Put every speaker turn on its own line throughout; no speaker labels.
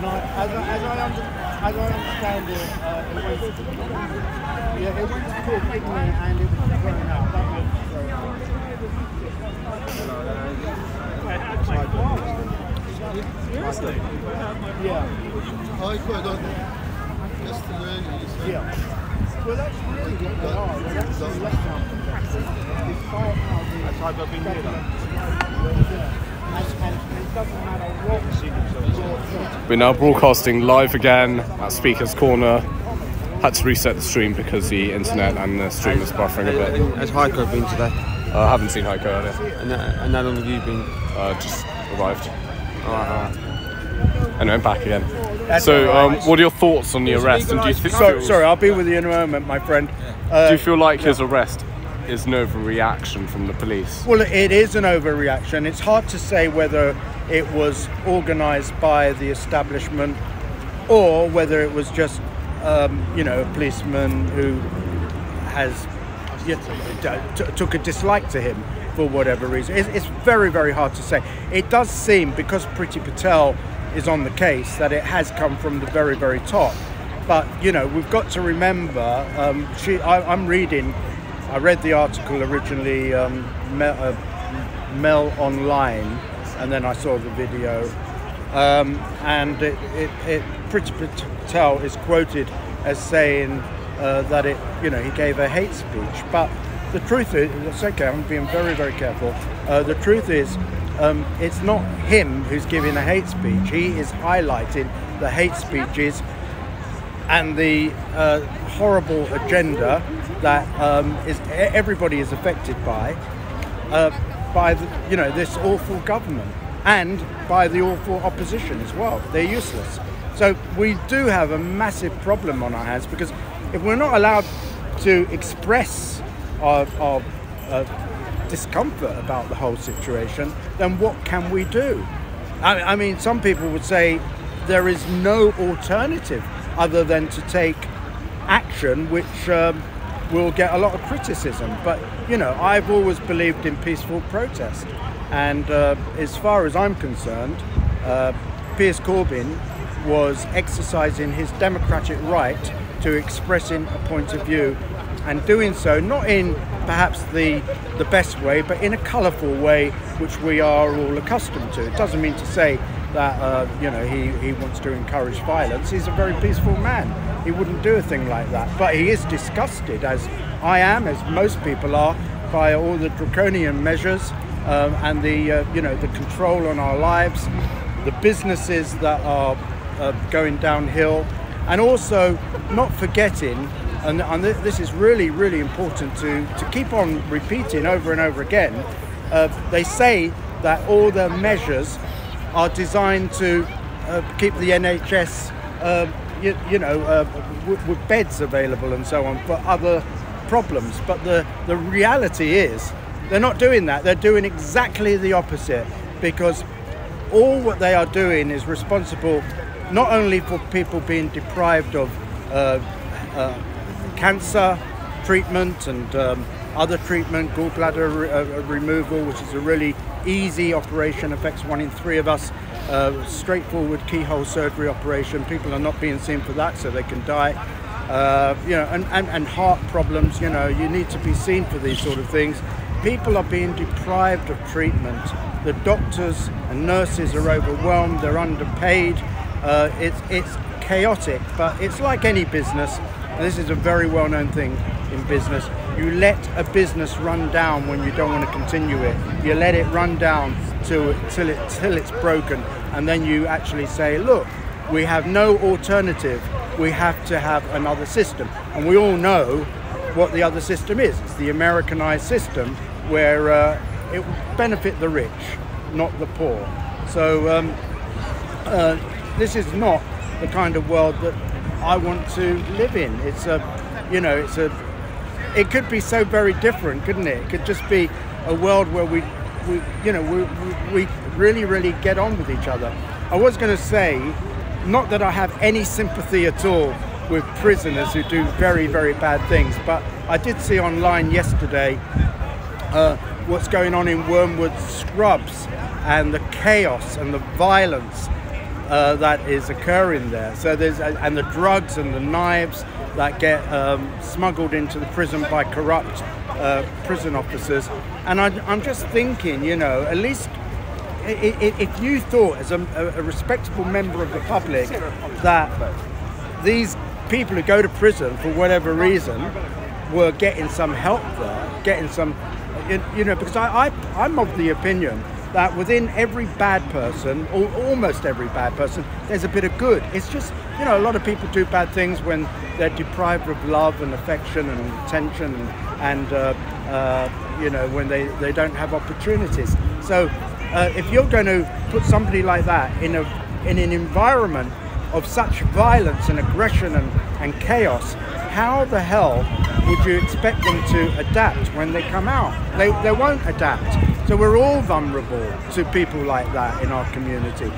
No, as I understand it, it went to court, didn't it? And it was thrown out. That was thrown out.
Seriously?
Yeah.
Hyde put on yesterday.
Yeah. Well, that's really what they are. They're actually left out from that. Despite how
Has Hyde been here though?
and it doesn't matter what
We're now broadcasting live again at Speaker's Corner. Had to reset the stream because the internet and the stream was buffering a bit.
Has Hyde been today?
I haven't seen Hyde earlier.
And how long have you been?
Just arrived.
Alright.
And I'm back again.
That's
So,
all right.
what are your thoughts on the arrest? And do you think?
Sorry, I'll be with you in a moment, my friend.
Do you feel like his arrest is an overreaction from the police?
Well, it is an overreaction. It's hard to say whether it was organised by the establishment or whether it was just, a policeman who has took a dislike to him for whatever reason. It's very, very hard to say. It does seem, because Priti Patel is on the case, that it has come from the very, very top. But, we've got to remember, I read the article originally, Mel Online, and then I saw the video, and Priti Patel is quoted as saying that he gave a hate speech. But the truth is, it's okay, I'm being very, very careful. The truth is, it's not him who's giving a hate speech. He is highlighting the hate speeches and the horrible agenda that everybody is affected by this awful government and by the awful opposition as well. They're useless. So we do have a massive problem on our hands, because if we're not allowed to express our discomfort about the whole situation, then what can we do? I mean, some people would say there is no alternative other than to take action, which will get a lot of criticism. But, I've always believed in peaceful protest. And as far as I'm concerned, Piers Corbyn was exercising his democratic right to expressing a point of view, and doing so not in perhaps the best way, but in a colourful way, which we are all accustomed to. It doesn't mean to say that he wants to encourage violence. He's a very peaceful man. He wouldn't do a thing like that. But he is disgusted, as I am, as most people are, by all the draconian measures and the control on our lives, the businesses that are going downhill, and also not forgetting, and this is really, really important to keep on repeating over and over again. They say that all the measures are designed to keep the NHS, with beds available and so on for other problems. But the reality is they're not doing that. They're doing exactly the opposite, because all what they are doing is responsible not only for people being deprived of cancer treatment and other treatment, gallbladder removal, which is a really easy operation, affects 1 in 3 of us, straightforward keyhole surgery operation. People are not being seen for that, so they can die. And heart problems, you need to be seen for these sort of things. People are being deprived of treatment. The doctors and nurses are overwhelmed, they're underpaid. It's chaotic, but it's like any business. And this is a very well-known thing in business. You let a business run down when you don't want to continue it. You let it run down till it's broken, and then you actually say, look, we have no alternative. We have to have another system. And we all know what the other system is. It's the Americanized system, where it will benefit the rich, not the poor. So this is not the kind of world that I want to live in. It could be so very different, couldn't it? It could just be a world where we really, really get on with each other. I was going to say, not that I have any sympathy at all with prisoners who do very, very bad things, but I did see online yesterday what's going on in Wormwood Scrubs, and the chaos and the violence that is occurring there. So and the drugs and the knives that get smuggled into the prison by corrupt prison officers. And I'm just thinking, you know, at least if you thought as a respectable member of the public that these people who go to prison for whatever reason were getting some help there, getting some, you know, because I'm of the opinion that within every bad person, or almost every bad person, there's a bit of good. It's just, you know, a lot of people do bad things when they're deprived of love and affection and attention and you know, when they don't have opportunities. So if you're going to put somebody like that in an environment of such violence and aggression and chaos, how the hell would you expect them to adapt when they come out? They won't adapt. So we're all vulnerable to people like that in our community.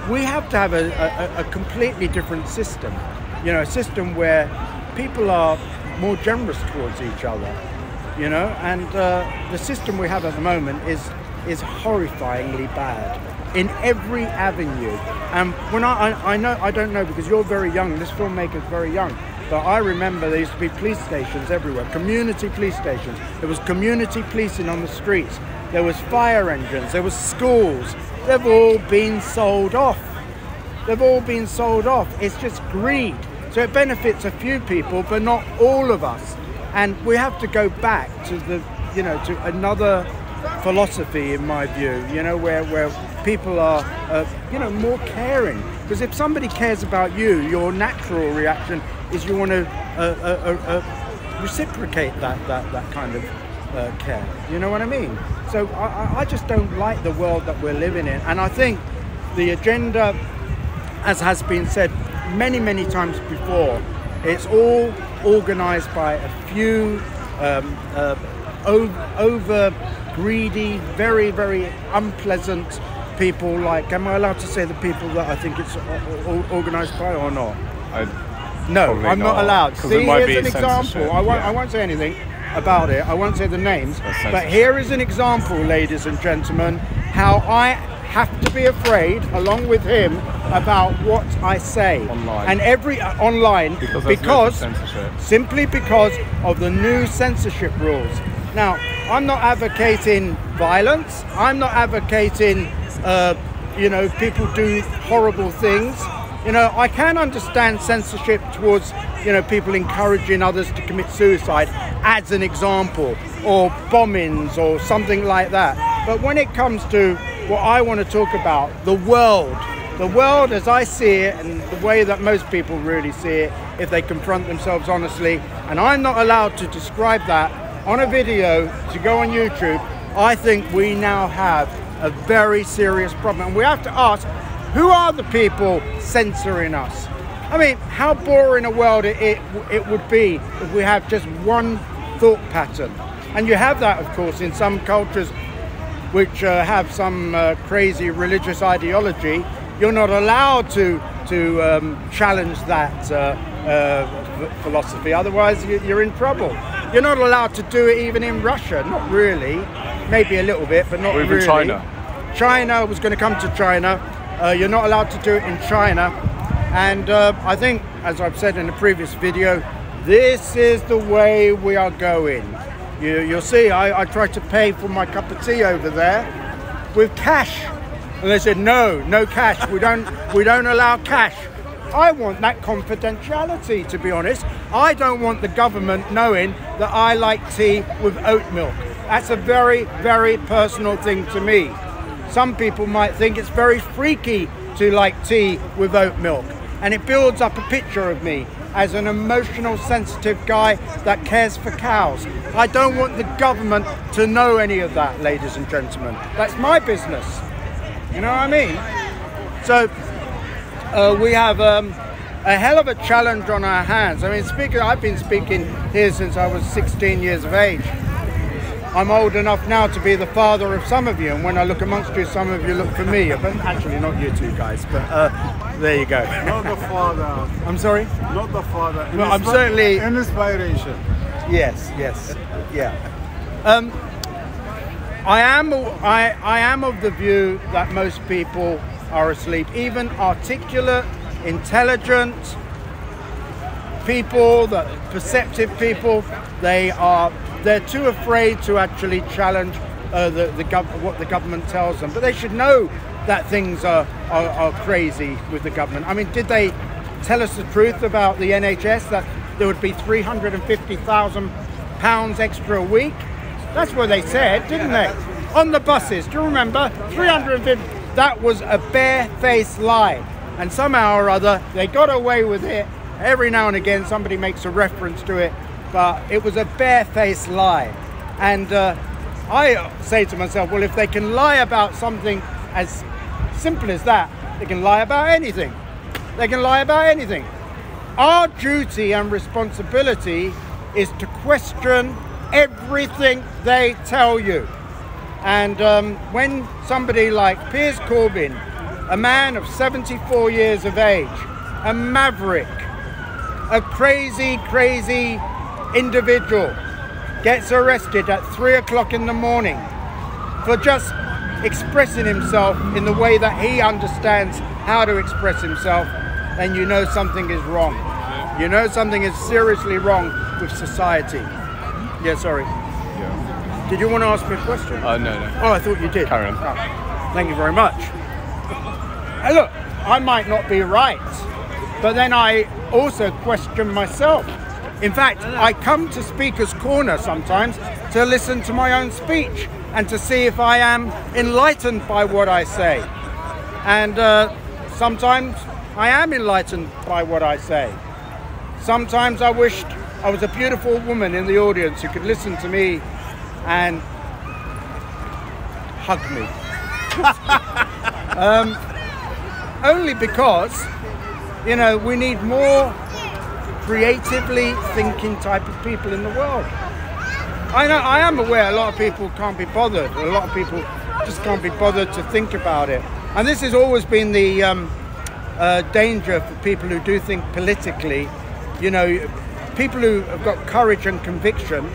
We have to have a completely different system, you know, a system where people are more generous towards each other, you know, and the system we have at the moment is horrifyingly bad in every avenue. And when I don't know, because you're very young, this filmmaker's very young, but I remember there used to be police stations everywhere, community police stations. There was community policing on the streets. There was fire engines, there was schools. They've all been sold off. They've all been sold off. It's just greed. So it benefits a few people, but not all of us. And we have to go back to to another philosophy, in my view, you know, where people are, you know, more caring. Because if somebody cares about you, your natural reaction is you want to reciprocate that kind of care. You know what I mean? So I just don't like the world that we're living in. And I think the agenda, as has been said many times before, it's all organized by a few over greedy, very unpleasant people. Like, am I allowed to say the people that I think it's organized by or not? No, I'm not allowed. See, here's an example. I won't say anything about it. I won't say the names. But here is an example, ladies and gentlemen, how I have to be afraid, along with him, about what I say online. And online because simply because of the new censorship rules. Now, I'm not advocating violence. I'm not advocating, you know, people do horrible things. You know, I can understand censorship towards, you know, people encouraging others to commit suicide as an example, or bombings or something like that. But when it comes to what I want to talk about, the world as I see it, and the way that most people really see it if they confront themselves honestly, and I'm not allowed to describe that on a video to go on YouTube, I think we now have a very serious problem. And we have to ask, who are the people censoring us? I mean, how boring a world it would be if we have just one thought pattern. And you have that, of course, in some cultures which have some crazy religious ideology. You're not allowed to challenge that philosophy, otherwise you're in trouble. You're not allowed to do it even in Russia, not really. Maybe a little bit, but not really.
China.
China was going to come to China. You're not allowed to do it in China. And I think, as I've said in a previous video, this is the way we are going. You'll see, I tried to pay for my cup of tea over there with cash. And they said, no cash, we don't allow cash. I want that confidentiality, to be honest. I don't want the government knowing that I like tea with oat milk. That's a very personal thing to me. Some people might think it's very freaky to like tea with oat milk. And it builds up a picture of me as an emotional, sensitive guy that cares for cows. I don't want the government to know any of that, ladies and gentlemen. That's my business. You know what I mean? So we have a hell of a challenge on our hands. I mean, I've been speaking here since I was 16 years of age. I'm old enough now to be the father of some of you, and when I look amongst you, some of you look for me. But actually, not you two guys, but there you go.
Not the father.
I'm sorry?
Not the father.
Well, I'm certainly...
An inspiration.
Yes, yeah. I am of the view that most people are asleep. Even articulate, intelligent people, the perceptive people, they're too afraid to actually challenge what the government tells them. But they should know that things are crazy with the government. I mean, did they tell us the truth about the NHS, that there would be £350,000 extra a week? That's what they said, didn't they? On the buses, do you remember? 350. That was a barefaced lie. And somehow or other, they got away with it. Every now and again, somebody makes a reference to it, but it was a barefaced lie. And I say to myself, well, if they can lie about something as simple as that, they can lie about anything. They can lie about anything. Our duty and responsibility is to question everything they tell you. And when somebody like Piers Corbyn, a man of 74 years of age, a maverick, a crazy individual, gets arrested at 3 o'clock in the morning for just expressing himself in the way that he understands how to express himself, then you know something is wrong. You know something is seriously wrong with society. Yeah, sorry.
Yeah.
Did you want to ask me a question?
No.
Oh, I thought you did.
Carry on.
Oh, thank you very much. Look, I might not be right, but then I also question myself. In fact, I come to Speaker's Corner sometimes to listen to my own speech and to see if I am enlightened by what I say. And sometimes I am enlightened by what I say. Sometimes I wished I was a beautiful woman in the audience who could listen to me and hug me. Only because, you know, we need more creatively thinking type of people in the world. I am aware a lot of people can't be bothered. A lot of people just can't be bothered to think about it. And this has always been the danger for people who do think politically. You know, people who have got courage and conviction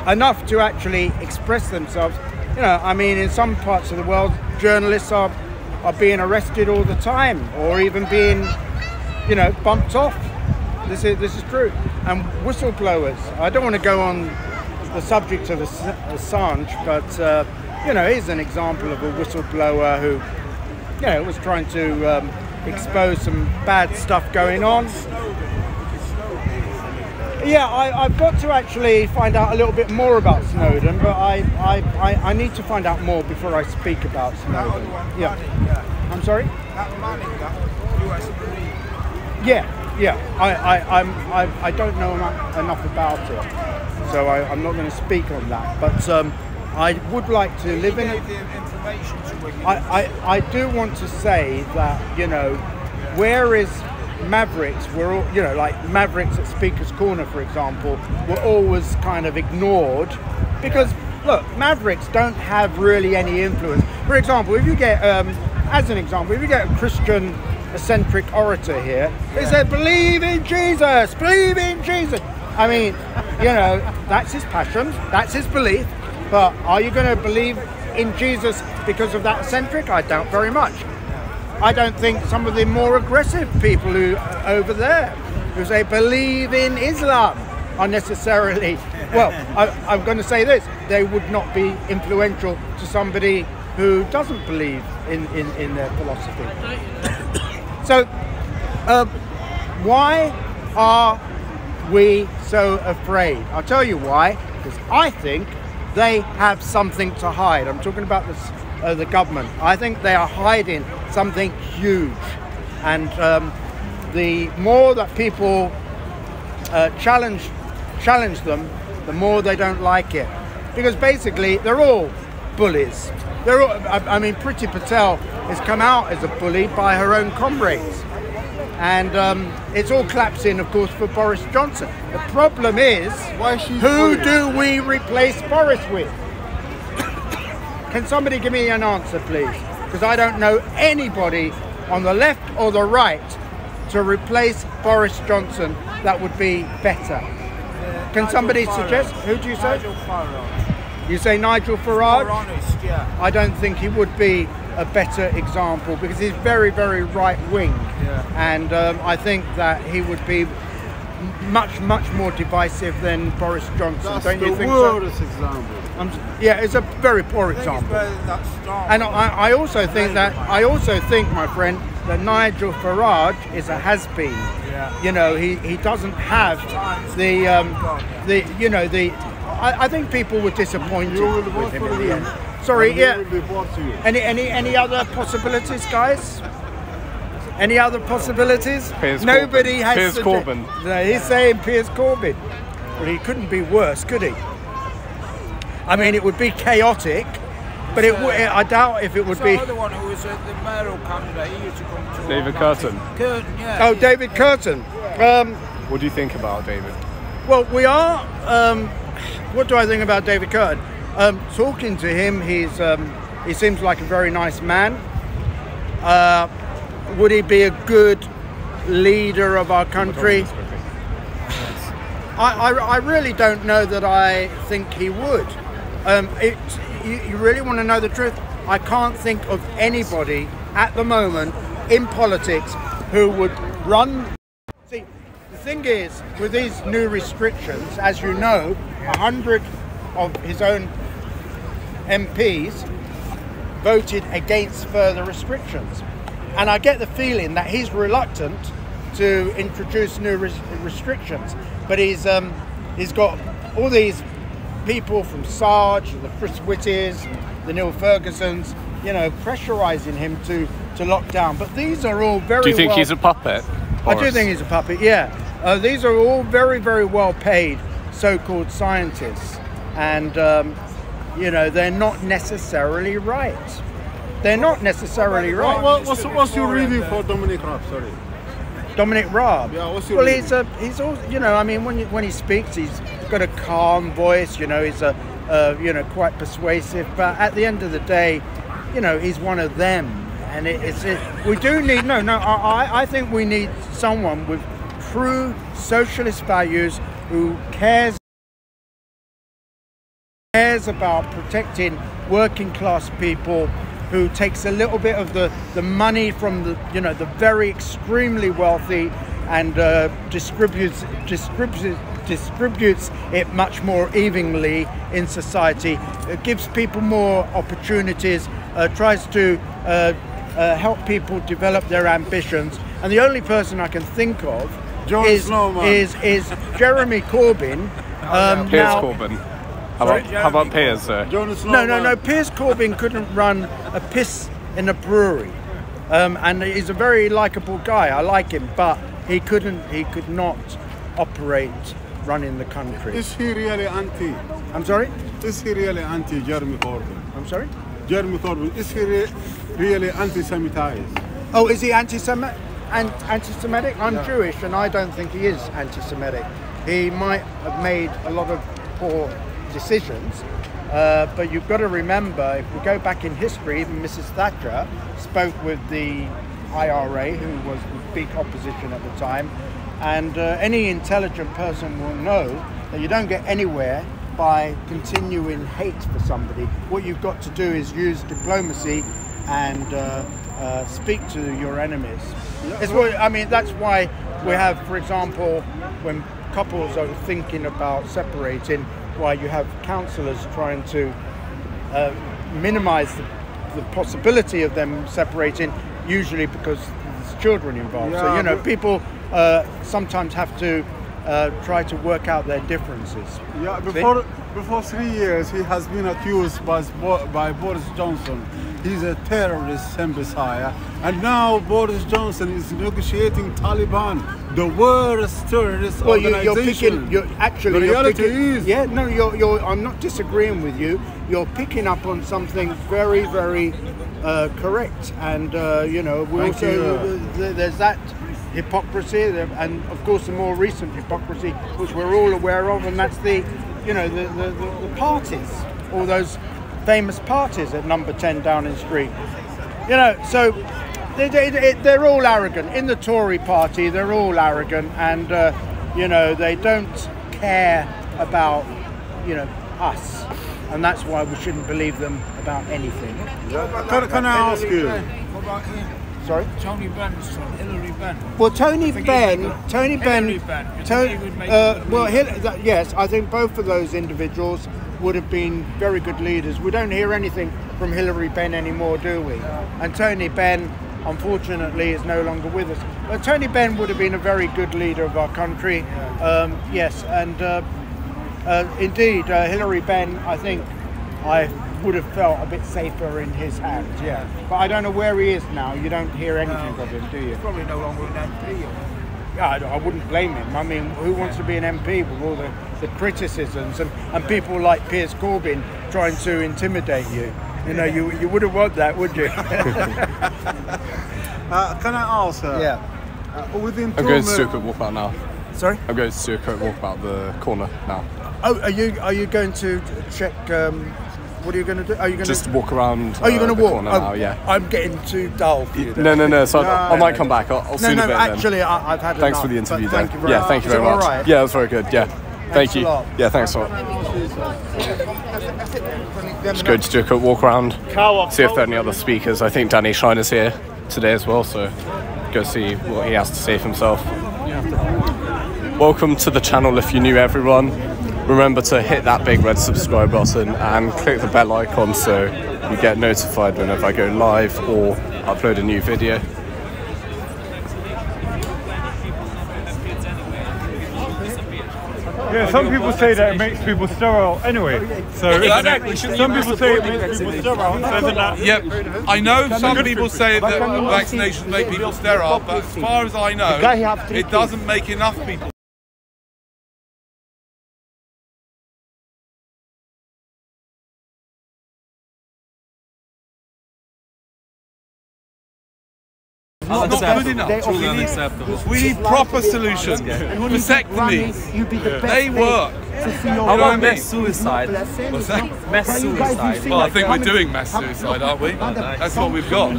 enough to actually express themselves. You know, I mean, in some parts of the world, journalists are being arrested all the time, or even being, you know, bumped off. This is true. And whistleblowers. I don't want to go on the subject of Assange, but you know, here's an example of a whistleblower who, you know, was trying to expose some bad stuff going on. Yeah, I've got to actually find out a little bit more about Snowden, but I need to find out more before I speak about Snowden. Yeah. I'm sorry?
That money, that US Marine.
Yeah. I don't know enough about it, so I'm not going to speak on that. But I would like to live in it. I do want to say that, you know, whereas Mavericks were all, you know, like Mavericks at Speaker's Corner, for example, were always kind of ignored because, look, Mavericks don't have really any influence. For example, if you get, as an example, if you get a Christian eccentric orator here, they say, believe in Jesus, believe in Jesus. I mean, you know, that's his passion, that's his belief, but are you going to believe in Jesus because of that eccentric? I doubt very much. I don't think some of the more aggressive people who over there who say believe in Islam are necessarily, well, I'm going to say this, they would not be influential to somebody who doesn't believe in their philosophy. So, why are we so afraid? I'll tell you why, because I think they have something to hide. I'm talking about the government. I think they are hiding something huge, and the more that people challenge them, the more they don't like it, because basically they're all bullies. They're all, I mean, Priti Patel has come out as a bully by her own comrades, and it's all collapsing, of course, for Boris Johnson. The problem is, who do we replace Boris with? Can somebody give me an answer, please? Because I don't know anybody on the left or the right to replace Boris Johnson that would be better. Can somebody suggest? Who do you say?
Nigel Farage.
You say Nigel Farage?
More honest, yeah.
I don't think he would be a better example, because he's very, very right wing, and I think that he would be much more divisive than Boris Johnson.
That's
don't you
the
think
worst
so?
example.
Yeah, it's a very poor example. And I also think, my friend, that Nigel Farage is a has-been. You know, he doesn't have I think people were disappointed with him in the end. Sorry, yeah. Any other possibilities, guys? Any other possibilities?
Piers
Nobody
Corbyn.
has.
Piers Corbyn.
No, he's saying Piers Corbyn. Well, he couldn't be worse, could he? I mean, it would be chaotic, but I doubt if it would be.
The other one who was the mayoral candidate, he used to come to
David Curtin.
Curtin, yeah.
Oh, David Curtin.
What do you think about David?
Well, we are. What do I think about David Curtin? Talking to him, he seems like a very nice man. Would he be a good leader of our country? I really don't know that I think he would. You really want to know the truth? I can't think of anybody at the moment in politics who would run. See, the thing is, with these new restrictions, as you know, 100 of his own MPs voted against further restrictions. And I get the feeling that he's reluctant to introduce new restrictions. But he's got all these people from Sarge, the Chris Whitties, the Neil Fergusons, you know, pressurising him to lock down. But these are all very.
Do you think he's a puppet?
I do think he's a puppet. Yeah, these are all very, very well paid so-called scientists, and you know, they're not necessarily right. They're not necessarily right.
What's your review for Dominic Raab? Sorry.
Dominic Raab.
Yeah, what's your
Well, he's all, you know, I mean, when he speaks, he's got a calm voice. You know, he's you know, quite persuasive. But at the end of the day, you know, he's one of them, and we do need I think we need someone with true socialist values who cares about protecting working class people, who takes a little bit of the money from the, you know, the very extremely wealthy and distributes it much more evenly in society. It gives people more opportunities, tries to help people develop their ambitions. And the only person I can think of is Jeremy Corbyn.
Piers Corbyn. How about Piers, sir?
No. Piers Corbyn couldn't run a piss in a brewery, and he's a very likable guy. I like him, but he could not operate running the country.
Is he really anti?
I'm sorry?
Is he really anti Jeremy Corbyn?
I'm sorry?
Jeremy Corbyn, is he really anti-Semitized?
Oh, is he anti-Semitic? I'm Jewish, and I don't think he is anti-Semitic. He might have made a lot of poor decisions, but you've got to remember, if we go back in history, even Mrs. Thatcher spoke with the IRA, who was the big opposition at the time, and any intelligent person will know that you don't get anywhere by continuing hate for somebody. What you've got to do is use diplomacy and speak to your enemies. I mean, that's why we have, for example, when couples are thinking about separating, why you have counsellors trying to minimise the possibility of them separating, usually because there's children involved.
Yeah,
so, you know, people sometimes have to try to work out their differences.
Yeah, before 3 years, he has been accused by Boris Johnson. He's a terrorist sympathizer, and now Boris Johnson is negotiating Taliban, the worst terrorist organization. The reality is.
Yeah, no, I'm not disagreeing with you. You're picking up on something very, very correct, and you know, there's that hypocrisy, and of course the more recent hypocrisy, which we're all aware of, and that's the parties, all those famous parties at number 10 Downing Street. You know, so they're all arrogant. In the Tory party, they're all arrogant, and you know, they don't care about, you know, us. and that's why we shouldn't believe them about anything.
Can I ask you?
What about him?
Sorry?
Tony Benn's son, Hillary Benn.
Well, Tony Benn,
Hillary Benn.
yes, I think both of those individuals would have been very good leaders. We don't hear anything from Hillary Benn anymore, do we? And Tony Benn, unfortunately, is no longer with us. But Tony Benn would have been a very good leader of our country. Yes, and indeed, Hillary Benn, I think I would have felt a bit safer in his hands, yeah. But I don't know where he is now. You don't hear anything of him, do you?
Probably no longer an MP.
Yeah, I wouldn't blame him. I mean, who wants to be an MP with all the criticisms and people like Piers Corbyn trying to intimidate you? You know, you wouldn't want that, would you?
Can I ask her?
Yeah.
Within
I'm going to do a quick walkabout now.
Sorry?
I'm going to do a quick walkabout the corner now.
Oh, are you going to check? What are you going to do? Are you going
Just
to
walk around.
Are you going to
the
walk?
corner now? Yeah.
I'm getting too dull for you.
No. So I might come back. I'll see you in a bit.
Actually, I've had
Thanks
enough,
for the interview.
but thank you very
yeah,
much.
thank you very
Is it
much.
all right?
Yeah, it was very good. Yeah, thank you.
a lot.
Yeah, thanks a lot. Just going to do a quick walk around. See if there are any other speakers. I think Danny Shiner's here today as well, so go see what he has to say for himself. Welcome to the channel if you're new, everyone. Remember to hit that big red subscribe button and click the bell icon so you get notified whenever I go live or upload a new video.
Yeah, some people say that it makes people sterile anyway. So some people say it makes people sterile. Doesn't that?
Yep, I know some people say that vaccinations make people sterile, but as far as I know, it doesn't make enough people. It's not good enough. We need proper solutions. Vasectomies, they work.
How about mass suicide?
What's that?
Mass suicide.
Well, I think we're doing mass suicide, aren't we? That's what we've got.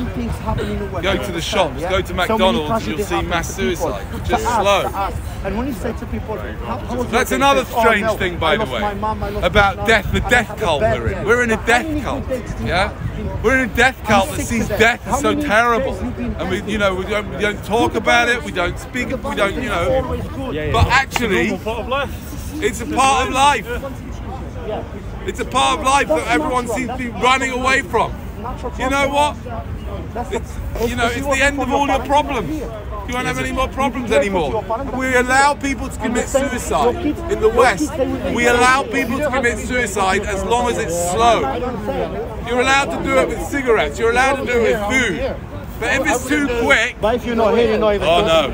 Go to the shops, go to McDonald's, and you'll see mass suicide. Just slow.
And when you say to people,
That's another strange thing, by the way, about death, the death cult we're in. We're in a death cult, yeah? We're in a death cult that sees death as so terrible. And we don't talk about it, we don't speak it, we don't, but actually, it's a part of life. It's a part of life that everyone seems to be running away from. You know what? It's the end of all your problems. You won't have any more problems anymore. We allow people to commit suicide in the West. We allow people to commit suicide as long as it's slow. You're allowed to do it with cigarettes. You're allowed to do it with food. But if it's too quick,
if you're not here, you're not even.
oh no,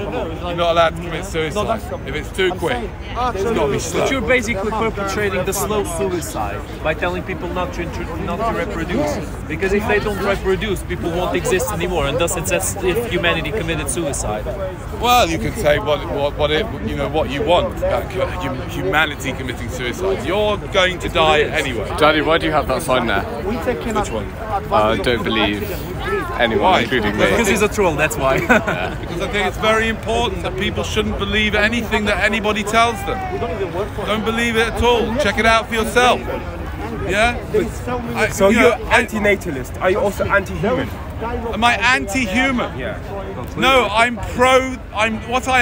you're not allowed to commit suicide. If it's too quick, it's got to be slow.
But you're basically perpetrating the slow suicide by telling people not to reproduce. Because if they don't reproduce, people won't exist anymore, and thus it's as if humanity committed suicide.
Well, you can say what you want about humanity committing suicide. You're going to die anyway.
Daddy, why do you have that sign there?
Which one?
I don't believe anyone, including me.
Because he's a troll, that's why.
Because I think it's very important that people shouldn't believe anything that anybody tells them. Don't believe it at all. Check it out for yourself. Yeah?
So you're anti-natalist. Are you also anti-human?
Am I anti-human?
Yeah.
No, I'm pro. What I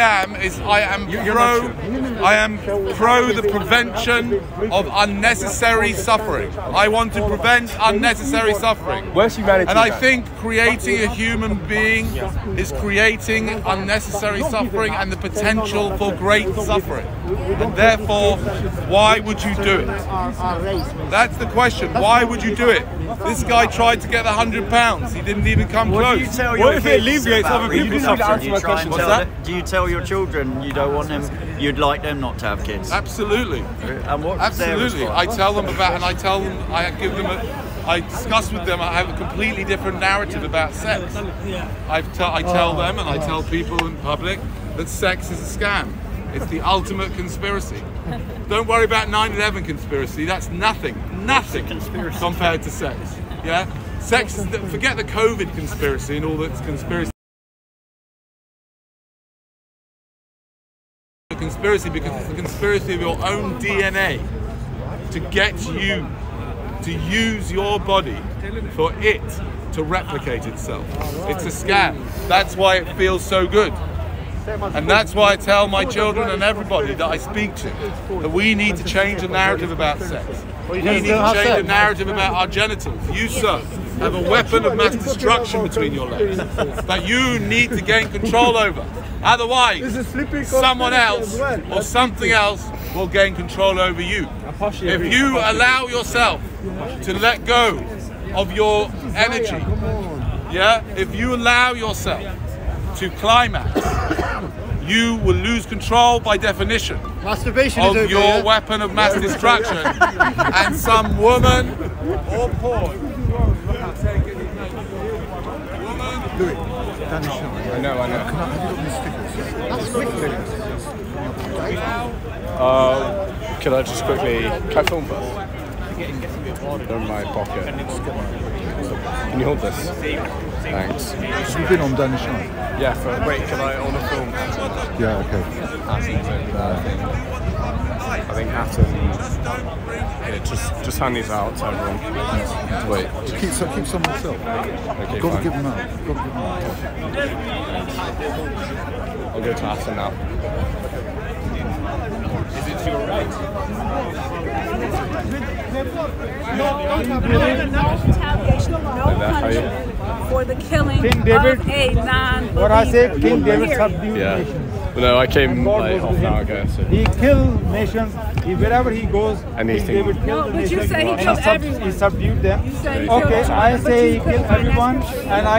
am pro the prevention of unnecessary suffering. I want to prevent unnecessary suffering.
Where's humanity?
And I think creating a human being is creating unnecessary suffering and the potential for great suffering. And therefore, why would you do it? That's the question. Why would you do it? This guy tried to get £100. He didn't even come close.
What if it alleviates other people's suffering?
Do you tell your children you don't want them, you'd like them not to have kids?
Absolutely.
And what's
Absolutely. I tell them about, and I discuss with them, I have a completely different narrative about sex. I tell them and I tell people in public that sex is a scam. It's the ultimate conspiracy. Don't worry about 9/11 conspiracy, that's nothing compared to sex. Yeah? Sex is, forget the COVID conspiracy and all that's conspiracy. The conspiracy because it's the conspiracy of your own DNA to get you to use your body for it to replicate itself. It's a scam. That's why it feels so good. And that's why I tell my children and everybody that I speak to that we need to change the narrative about sex. We need to change the narrative about our genitals. You, sir, have a weapon of mass destruction between your legs that you need to gain control over. Otherwise, someone else or something else will gain control over you. If you allow yourself to let go of your energy, if you allow yourself to climax, you will lose control by definition of your weapon of mass destruction, and some woman or porn.
I know. Could I just quickly, can I film first? They're in my pocket. Can you hold this? Thanks.
You've been on Danish Hyde?
Yeah, wait, can I on a film?
Yeah, okay.
I think Hatton. Yeah, just hand these out to everyone. Wait.
Keep some myself.
Okay,
Got to
fine.
give them out.
I'll go to Hatton now.
Is it your right?
No punishment for the killing
King David,
of a non-believer.
What I say, King David subdued nations.
Well, no, I came like half an hour ago. So.
He killed nations. Wherever he goes,
Anything.
King David
No,
killed the
but you
nations.
say he
And
killed everyone.
He subdued them.
You say he
Okay,
killed
I
but
say
you
he
couldn't
killed
find that
everyone,
scripture.
and I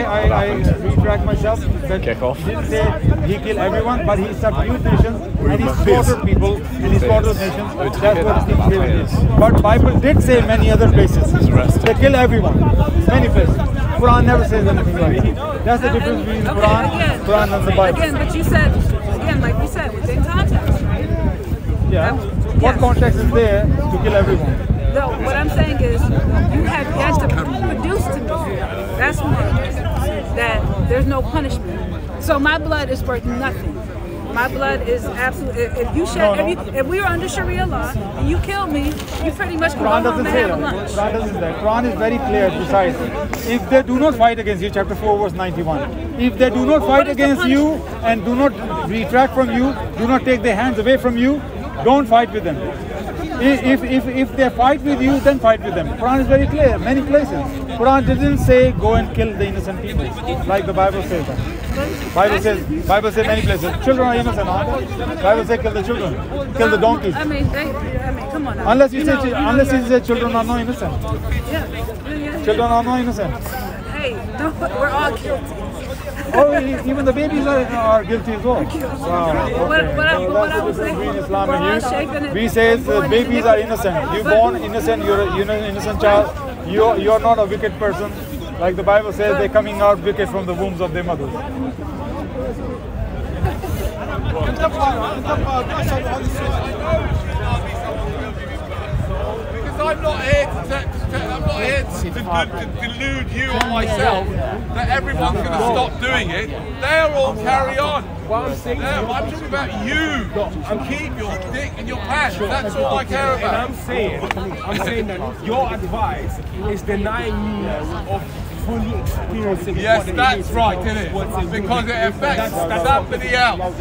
retract myself. That
Kick off.
He didn't say he killed everyone, but he subdued nations and he slaughtered people and he slaughtered nations. That's what King David is. But Bible did say many other places. They kill everyone. Many places. Quran never says anything like that. That's the difference between Quran and the Bible.
Again, but you said, like we said, within context, right?
Yeah. What context is there to kill everyone?
No, what I'm saying is, you have yet to produce to me, that's more, that there's no punishment. So my blood is worth nothing. My blood is absolutely, if you shed, if we were under Sharia law and you killed me, you pretty much can go home and have a lunch.
Quran doesn't say that. Quran is very clear, precise. If they do not fight against you, chapter 4, verse 91. If they do not fight against you and do not retract from you, do not take their hands away from you, don't fight with them. If they fight with you, then fight with them. Quran is very clear, many places. Quran didn't say go and kill the innocent people, like the Bible says that. Bible says many places. Children are innocent, aren't they? Bible says kill the children, kill the donkeys.
I mean, come on now.
Unless you say children are not innocent.
Yeah.
Children are not innocent.
Hey, we're all guilty.
Oh, even the babies are guilty as well. Wow. Okay.
What I was saying,
between Islam and you, we
we
say babies are innocent. You born innocent, you're an innocent child. You're not a wicked person. Like the Bible says, they're coming out wicked from the wombs of their mothers.
Because I'm not here to delude you or myself that everyone's going to stop doing it. They'll all carry on. I'm talking about you to keep your dick in your pants. That's all I care about.
And I'm saying that your advice is denying me of fully experiencing.
Yes, that's right, isn't it? Because it affects somebody else.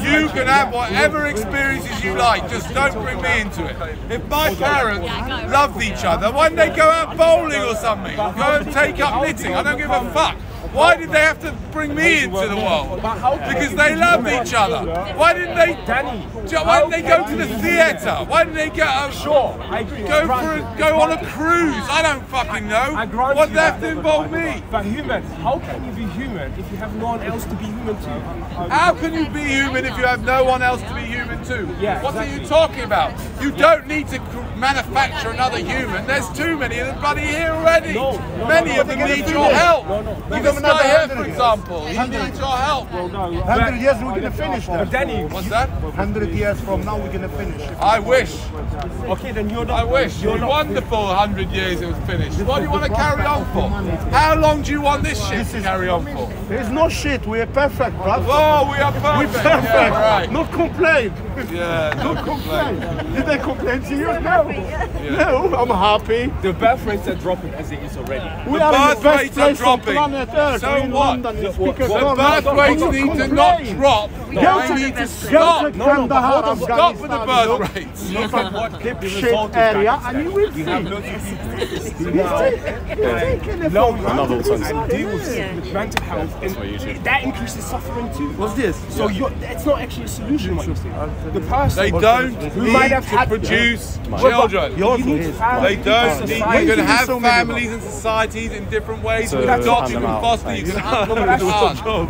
You can have whatever experiences you like, just don't bring me into it. If my parents loved each other, why didn't they go out bowling or something? Or go and take up knitting? I don't give a fuck. Why did they have to bring me into the world? Because they loved each other. Why didn't they go to the theatre? Why didn't they go on a cruise? I don't fucking know. What did they have to involve me?
But human, how can you be human if you have no one else to be human to?
How can you be human if you have no one else to be human to?
Yeah,
what are you talking about? You don't need to manufacture another human. There's too many of them bloody here already. Many of them need your help. This guy here, for example, he needs your help.
100 years we're going to finish that.
Danny,
what's that?
100 years from now we're going to finish it.
I wish.
Okay, then you're not.
I wish. It'd be wonderful 100 years it was finished. What do you want to carry on for? How long do you want this shit to carry on for?
There's no shit. We're perfect, bro.
Oh, we are perfect.
We're perfect.
Yeah, right.
Not complain.
Yeah, not complain.
Did they complain to you? No. No, I'm happy. The birth rates are dropping as it is already.
The birth rates are dropping. So what? The birth rates need to not drop. They need to stop. Stop with the birth rates.
Look at what dipshit area and you will see.
Another alternative.
Deal with mental health and that increases suffering too.
What's this?
So it's not actually a solution. What you're saying. The person
They don't need to produce children. They don't need. You can have families and societies in different ways.
So
You can adopt, you
hand
can
them out,
foster, you
thanks.
can hand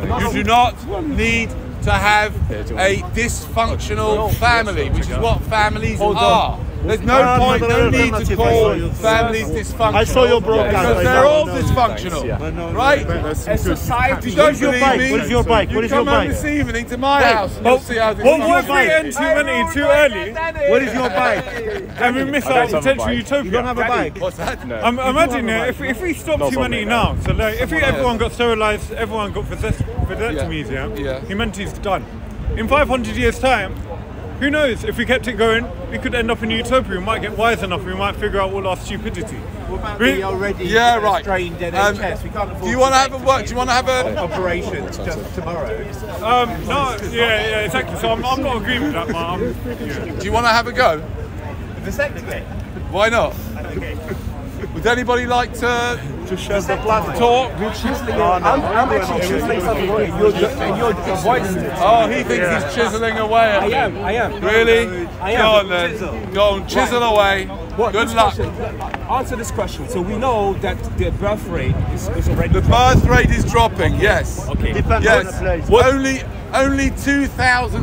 them out. You do not need to have a dysfunctional family, which is what families are. There's no point, no need to call families dysfunctional. I saw your broadcast. Because they're all dysfunctional, right?
As society,
You don't believe me?
What is your bike? What is your
Come home
bike?
this evening to my house and you'll see how this
What if we end humanity too early
What is your bike?
and we miss
I
out
don't have a
potential
bike.
utopia?
You don't have a bike?
What's that?
No.
Imagine if we stopped
Not
humanity
zombie,
now, so like if everyone got sterilized, everyone got vasectomies,
Yeah.
humanity's done. In 500 years' time, who knows? If we kept it going, we could end up in a utopia. We might get wise enough. We might figure out all our stupidity.
We already
Yeah, right.
strained NHS. We can't afford
Do you want to have a work? Do you want to have a?
operation just tomorrow.
No, yeah, exactly. So I'm not agreeing with that, man.
Do you want to have a go?
Vasectomy.
Why not? Would anybody like to
Shows the blood.
talk?
I'm actually chiseling something and you're avoiding it.
Oh, he thinks he's chiseling away at me.
I am.
Really?
I am.
Go on then. Go on, chisel away. Good
this
luck.
question- answer this question. So we know that the birth rate is already
The birth rate is dropping, yes.
Okay.
Yes. Only 2,000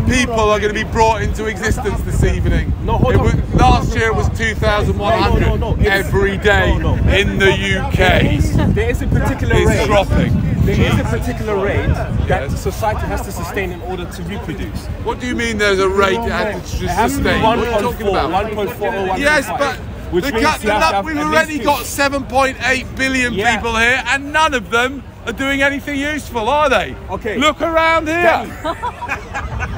people are going to be brought into existence this evening.
No, hold on.
Last year it was 2,100
No.
every day in the UK.
There is a particular
It's
rate.
dropping.
There is a particular rate that society has to sustain in order to reproduce.
What do you mean there's a rate that has to
It has to be
sustain? What are you talking
1.4,
about?
1.4 or 1.5.
Yes, but
which means you have to have
we've
at
already
least
got 7.8 billion
Yeah.
people here, and none of them are doing anything useful, are they?
Okay.
Look around here.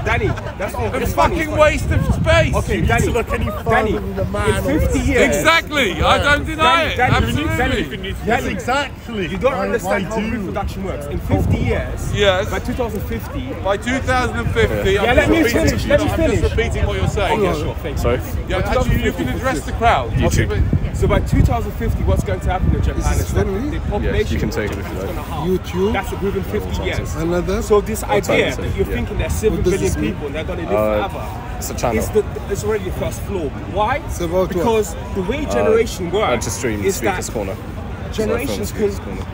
Danny, that's all.
It's a fucking waste of space.
Okay, Danny, in 50 years.
Exactly. I don't deny it. Absolutely.
Yes, exactly. You don't understand how reproduction works. In 50 years,
Yes.
by 2050,
By 2050,
Yeah,
I'm
let me
just repeating-
finish, let me
I'm
finish.
just repeating what you're saying.
yeah, sure, thanks.
Sorry?
Yeah, actually, you can address the crowd.
YouTube.
So by 2050, what's going to happen in Japan is that the population
Yes, you can take
of
it if you
Japan is
like.
going to halve. That's within 50 years.
Another?
So this idea
Alternative,
that you're
yeah.
thinking there's 7
What does
billion
this mean?
people and they're going to live forever.
It's a channel.
It's already the first flaw. Why?
It's about what?
Because the way generation
I
works
just streamed
is
Speaker's
that
Corner.
generations
So I
can
filmed Speaker's Corner.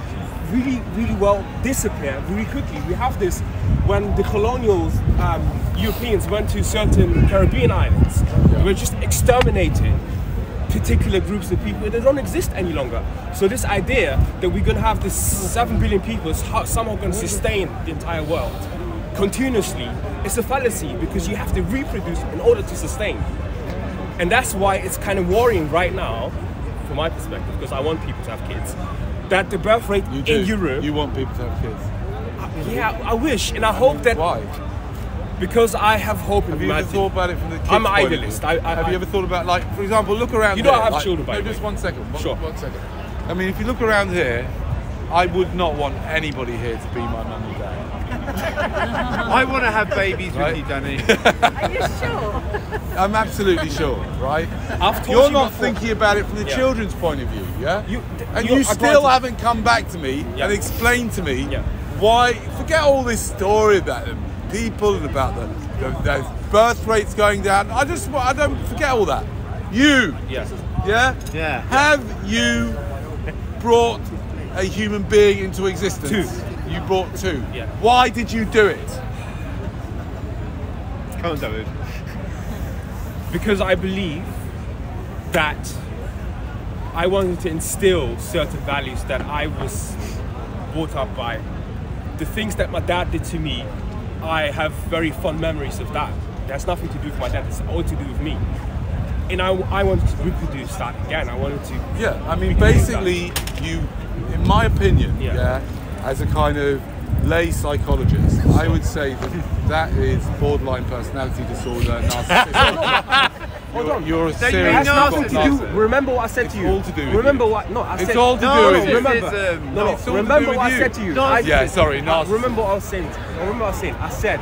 really well disappear really quickly. We have this when the colonials, Europeans went to certain Caribbean islands, they were just exterminating particular groups of people. They don't exist any longer. So this idea that we're going to have this 7 billion people is somehow going to sustain the entire world continuously, it's a fallacy because you have to reproduce in order to sustain. And that's why it's kind of worrying right now, from my perspective, because I want people to have kids, that the birth rate in Europe...
You want people to have kids?
Yeah, I wish, and I hope that...
Why?
Because I have hope in
Have you ever
humanity.
thought about it from the kids'
I'm an
point of
idealist.
view?
I
Have you ever thought about, like, for example, look around
You know
here,
I have
like-
children, by
No,
the
just
way.
1 second.
Sure.
1 second. I mean, if you look around here, I would not want anybody here to be my mum and dad.
I want to have babies
Right.
with you, Danny.
Are you sure?
I'm absolutely sure, right?
I've told
You're
you
not
before.
thinking about it from the
Yeah.
children's point of view, yeah? And
you-
you
I
still
granted-
haven't come back to me
Yeah.
and explained to me
Yeah.
why. Forget all this story about the people and about the birth rates going down. I don't forget all that. You,
Yeah.
yeah?
Yeah.
Have you brought a human being into existence?
2.
You brought 2.
Yeah.
Why did you do it?
Come on, David.
Because I believe that I wanted to instill certain values that I was brought up by. The things that my dad did to me, I have very fond memories of that. It has nothing to do with my dad, it's all to do with me. And I wanted to reproduce that again. I wanted to...
Yeah, I mean,
recreate
basically, you, in my opinion,
Yeah.
yeah, as a kind of lay psychologist, I would say that is borderline personality disorder, narcissism.
Hold on.
You're a
It
serious
has nothing to do.
narcissist.
Remember what I said to you.
It's all to do with
Remember
you.
what? No, I said.
It's all to do with you.
Remember. No,
It's all to
remember
do with
what I
you.
said to you.
Yeah, sorry, narcissism.
Remember what I was saying. Remember what I was saying. I said,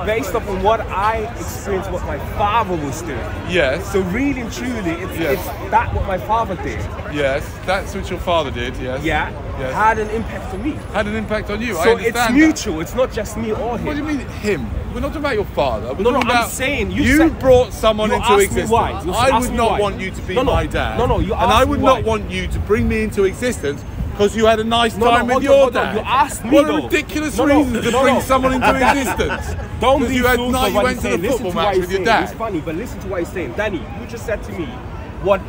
based upon what I experienced, what my father was doing.
Yes.
So really and truly, it's that what my father did.
Yes, that's what your father did, yes.
Yeah.
Yes.
Had an impact on me.
Had an impact on you, I
So
understand
it's
that.
mutual. It's not just me or him.
What do you mean him? We're not talking about your father. We're
No,
talking
I'm
about
saying
you
said,
brought someone
you
into
asked me
existence.
why. You
I
asked
would
me
not
why.
want you to be
No,
my dad.
No, you asked
and I
me
would
why.
not want you to bring me into existence because you had a nice
No,
time with
hold on,
your
hold on.
dad.
You asked me
What a
though.
ridiculous
No,
reason to bring someone into
Danny,
existence.
Don't
Because
be
you had
fooled
not,
by
you
what
went
he's
to
saying.
the
Listen
football
to what
match
he's
with your
saying.
dad.
It's funny, but listen to what he's saying. Danny, you just said to me what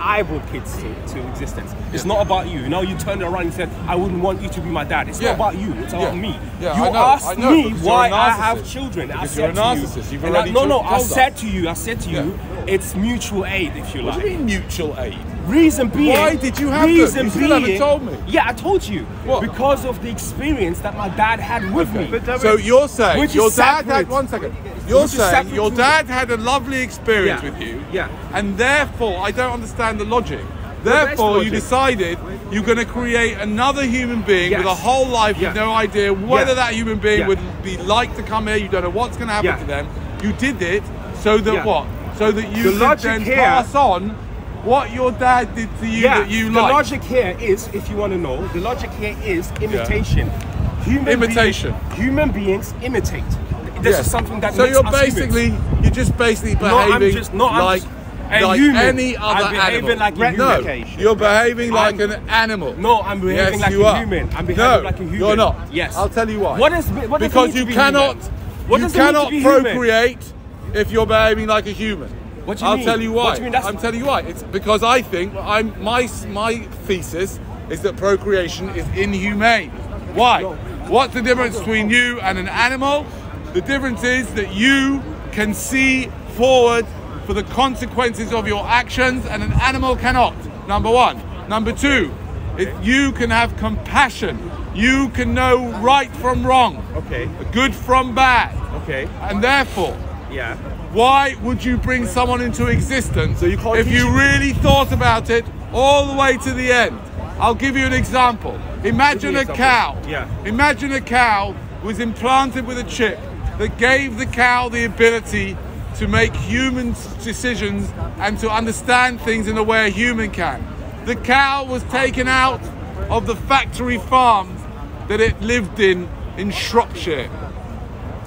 I brought kids to existence. It's not about you. Now you turned around and said, I wouldn't want you to be my dad. It's not about you. It's about me.
Yeah,
you
I know,
asked
I know,
me
because you're
why
a
I have
narcissist.
children.
Because
I said
you're a
to
narcissist.
you.
You've
and
already
I
told
said
us.
to you, it's mutual aid, if you like.
What do you mean mutual aid?
Reason being.
Why did you have them? You still haven't told me.
Yeah, I told you.
What?
Because of the experience that my dad had with me.
So you're saying
Which
your
is
dad
separate.
had 1 second. You're
Which is
saying
separate
your
to-
dad had a lovely experience
Yeah.
with you.
Yeah.
And therefore, I don't understand the logic.
there's
Therefore, you
logic.
decided you're going to create another human being with a
Yes.
whole life
Yeah.
with no idea whether
Yeah.
that human being
Yeah.
would be like to come here. You don't know what's going to happen
Yeah.
to them. You did it so that
Yeah.
what? So that you
The
could
logic
then
here-
pass on what your dad did to you that you
the
liked.
logic here is, if you want to know, the logic here is imitation.
Imitation.
Human beings imitate. This
Yes.
is something that
so
makes
you're
us
basically
humans.
you're just basically
No, I'm
behaving
just- no, I'm
like
just a
like
human.
any other
I'm behaving
animal.
like a
No,
human.
you're behaving like
I'm-
an animal.
No, I'm behaving
Yes,
like
you
a
are.
human. I'm behaving
No,
like a human.
you're not.
Yes.
I'll tell you why.
What does it mean
because
to
you
be
cannot
human? What
you
does it mean to
cannot
be human?
procreate if you're behaving like a human.
What do you
I'll
mean?
tell you why.
What do you mean? That's-
I'm telling you why. It's because I think my thesis is that procreation is inhumane. Why? What's the difference between you and an animal? The difference is that you can see forward for the consequences of your actions and an animal cannot. Number one. Number two, you can have compassion. You can know right from wrong.
Okay.
Good from bad.
Okay.
And therefore,
Yeah.
why would you bring someone into existence
you can't
if
teach-
you really thought about it all the way to the end? I'll give you an example. Imagine a
Give me an
cow.
example. Yeah.
Imagine a cow was implanted with a chip that gave the cow the ability to make human decisions and to understand things in a way a human can. The cow was taken out of the factory farms that it lived in Shropshire.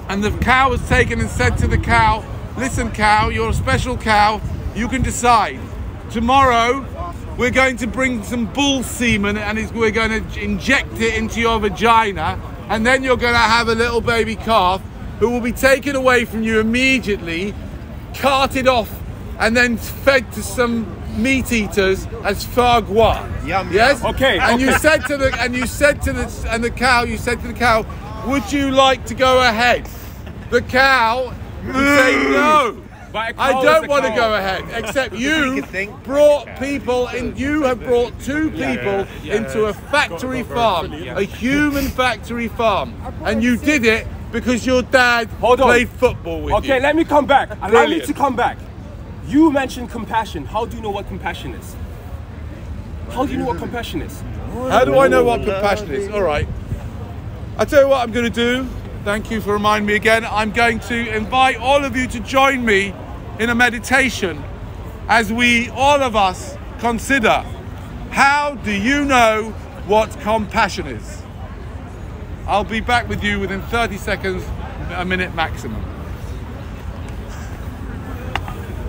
And the cow was taken and said to the cow, listen cow, you're a special cow, you can decide. Tomorrow we're going to bring some bull semen and we're going to inject it into your vagina, and then you're going to have a little baby calf who will be taken away from you immediately, carted off and then fed to some meat eaters as foie gras.
Yum,
yes?
Okay,
And
okay.
you said to the cow, would you like to go ahead? The cow would say no.
But a
I
cow is
don't
a
want to
cow.
go ahead, except you brought people in. You have brought two people into a factory farm, a human factory farm, and you did it because your dad played football with you.
Okay, let me come back. Allow me
Brilliant.
to come back. You mentioned compassion. How do you know what compassion is? How do you know what compassion is?
How do I know what compassion is? All right. I'll tell you what I'm going to do. Thank you for reminding me again. I'm going to invite all of you to join me in a meditation as we, all of us, consider, how do you know what compassion is? I'll be back with you within 30 seconds, a minute maximum.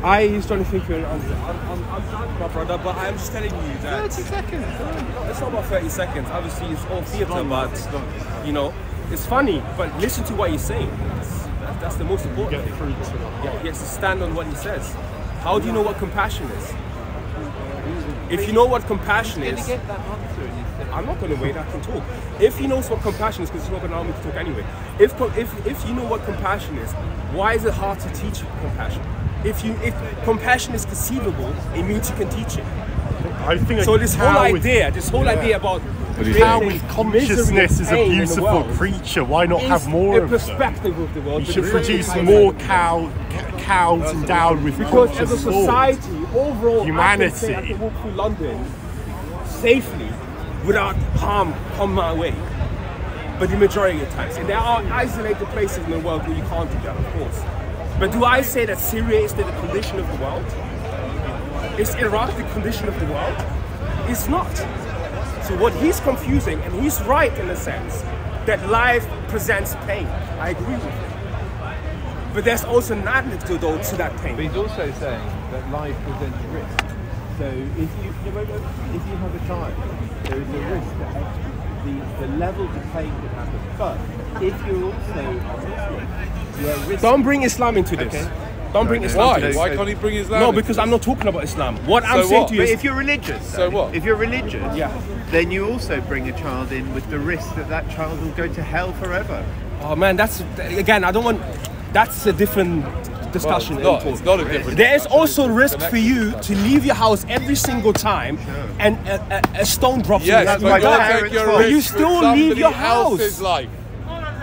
He's trying to think of I'm done, my brother, but I'm just telling you that 30 seconds. No, it's not about 30 seconds. Obviously, it's all theatre, but you know, it's funny. But listen to what he's saying. That's the most important thing. Yeah, he has to stand on what he says. How do you know what compassion is? If you know what compassion is, I'm not going to wait. I can talk. If he knows what compassion is, because he's not going to allow me to talk anyway. If you know what compassion is, why is it hard to teach compassion? If compassion is conceivable, it means you can teach it.
I think
so. This whole idea about
What do you
Cow
think?
with
consciousness is a beautiful creature. Why not have more of them?
Perspective of the world.
You should produce more cows endowed with
because as a
conscious thought.
society, overall,
Humanity.
I can walk through London safely without harm come my way. But the majority of times, and there are isolated places in the world where you can't do that, of course. But do I say that Syria is the condition of the world? Is Iraq the condition of the world? It's not. So what he's confusing, and he's right in a sense, that life presents pain. I agree with him. But there's also an anecdote to that pain.
But he's also saying that life presents risk. So if you have a child, there is a risk that the levels of pain could happen. But if you're also a Muslim, you are risking.
Don't bring Islam into this.
Okay.
Don't bring Islam into this.
Why can't he bring Islam?
No, because I'm not talking about Islam. What I'm saying to you
But
is,
if you're religious,
So what?
If you're religious,
Yeah.
then you also bring a child in with the risk that that child will go to hell forever.
oh man, that's again. I don't want. That's a different discussion.
Well, it's not a different
There is
discussion.
also risk for you to leave your house every single time, and a stone drops
Yes,
in
but
your
you'll
lap.
take your
But
risk
you
with
still leave your
somebody else's
house.
life.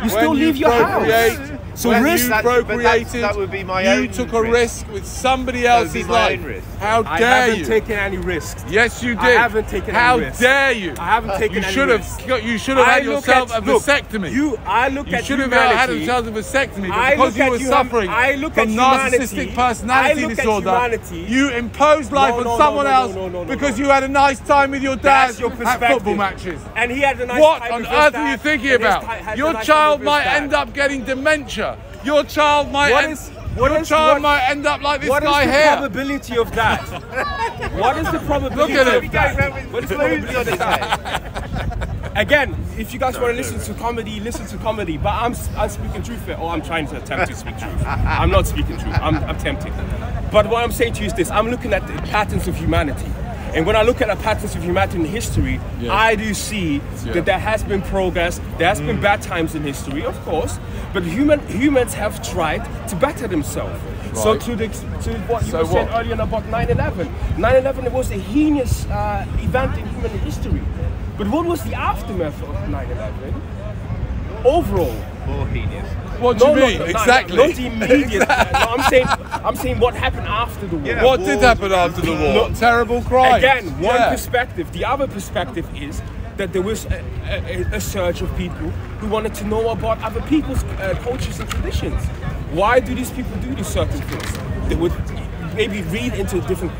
You still
When
leave your
procreate,
house. So
when
risk.
you
but
procreated,
that would be my
you
own
took a risk with somebody
That would be
else's
my
life.
own risk.
How
I
dare
haven't
you?
taken any risks.
Yes, you did.
I haven't taken
How
any risks.
dare you?
I haven't taken
You
any
should
risks.
have. You should have had
I look
yourself
at-
a
look,
vasectomy.
I look
You
at
should have had
humanity.
yourself a vasectomy, but
I
because
look
you
at
were
you-
suffering
I look
from
at humanity.
narcissistic personality
I look at
disorder,
humanity.
you imposed life
No,
on
no,
someone
no, no,
else
no, no, no,
because
no.
you had a nice time with your dad
That's your
at
perspective.
football matches.
And he had a nice
What
time
on
with his
earth
dad,
are you thinking
and his
about?
had a
Your
nice time
child
with his
might
dad.
end up getting dementia. Your child might
What
end,
is- what
your
is-
child
what-
might end up like this
What is
guy
the
here.
probability of that? What is the probability
Look at
of
him.
that? What is the probability of that? Again, if you guys want to listen to comedy, listen to comedy. But I'm speaking truth here, or I'm trying to attempt to speak truth. I'm not speaking truth. I'm attempting. But what I'm saying to you is this: I'm looking at the patterns of humanity. And when I look at the patterns of humanity in history,
Yeah.
I do see
Yeah.
that there has been progress, there has been bad times in history, of course, but humans have tried to better themselves. So
Right.
to what you
So
were saying
what?
earlier about 9/11. 9/11 was a heinous event in human history. But what was the aftermath of 9/11? Overall.
More heinous.
What do you mean? Exactly.
Not immediate. No, I'm saying what happened after the war.
Yeah,
What did happen after the war?
No.
Terrible crimes.
Again, one
Yeah.
perspective. The other perspective is that there was a surge of people who wanted to know about other people's cultures and traditions. Why do these people do these certain things? They would maybe read into different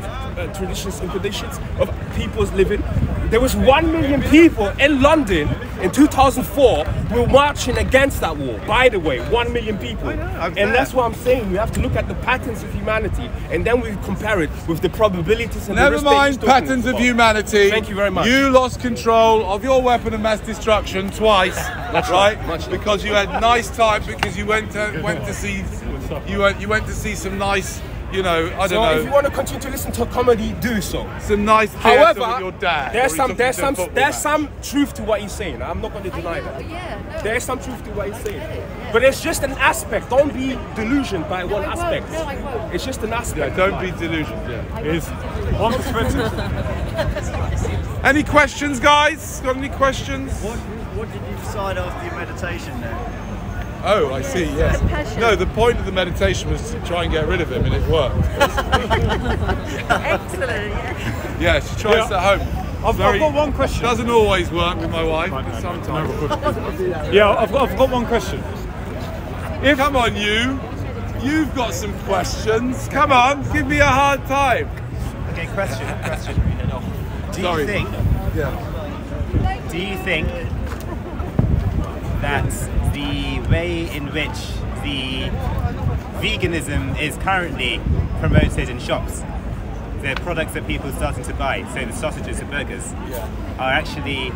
traditions and conditions of people's living. There was 1 million people in London in 2004 who were marching against that war. By the way, 1 million people. And that's what I'm saying. We have to look at the patterns of humanity, and then we compare it with the probabilities and the
Never
risk that he's
mind
talking
patterns of
about.
humanity.
Thank you very much.
You lost control of your weapon of mass destruction twice, right? Because you had nice time because you went to see you went to see some nice, you know, I don't
So if you
know,
want to continue to listen to comedy, do so.
some nice theatre
However,
with your dad.
there's
or he
some
took
there's
you to a
some
football
there's
match.
some truth to what he's saying. I'm not going to deny that. There's some truth to what he's saying. But it's just an aspect. Don't be delusioned by one aspect. It's just an aspect.
Yeah, don't be delusioned. Yeah.
Is one perspective.
Any questions, guys? Got any questions?
What did you decide after your meditation then?
Oh, I see, yes. No, the point of the meditation was to try and get rid of him, and it worked.
Excellent, yeah.
Yeah, she tries
Yeah.
at home.
I've got one question.
Doesn't always work with my wife, but sometimes.
Yeah, I've got one question.
Come on, you've got some questions. Come on, give me a hard time.
Okay, question. Do
Sorry.
you think?
Yeah.
Do you think that the way in which the veganism is currently promoted in shops, the products that people are starting to buy, so the sausages and burgers, are actually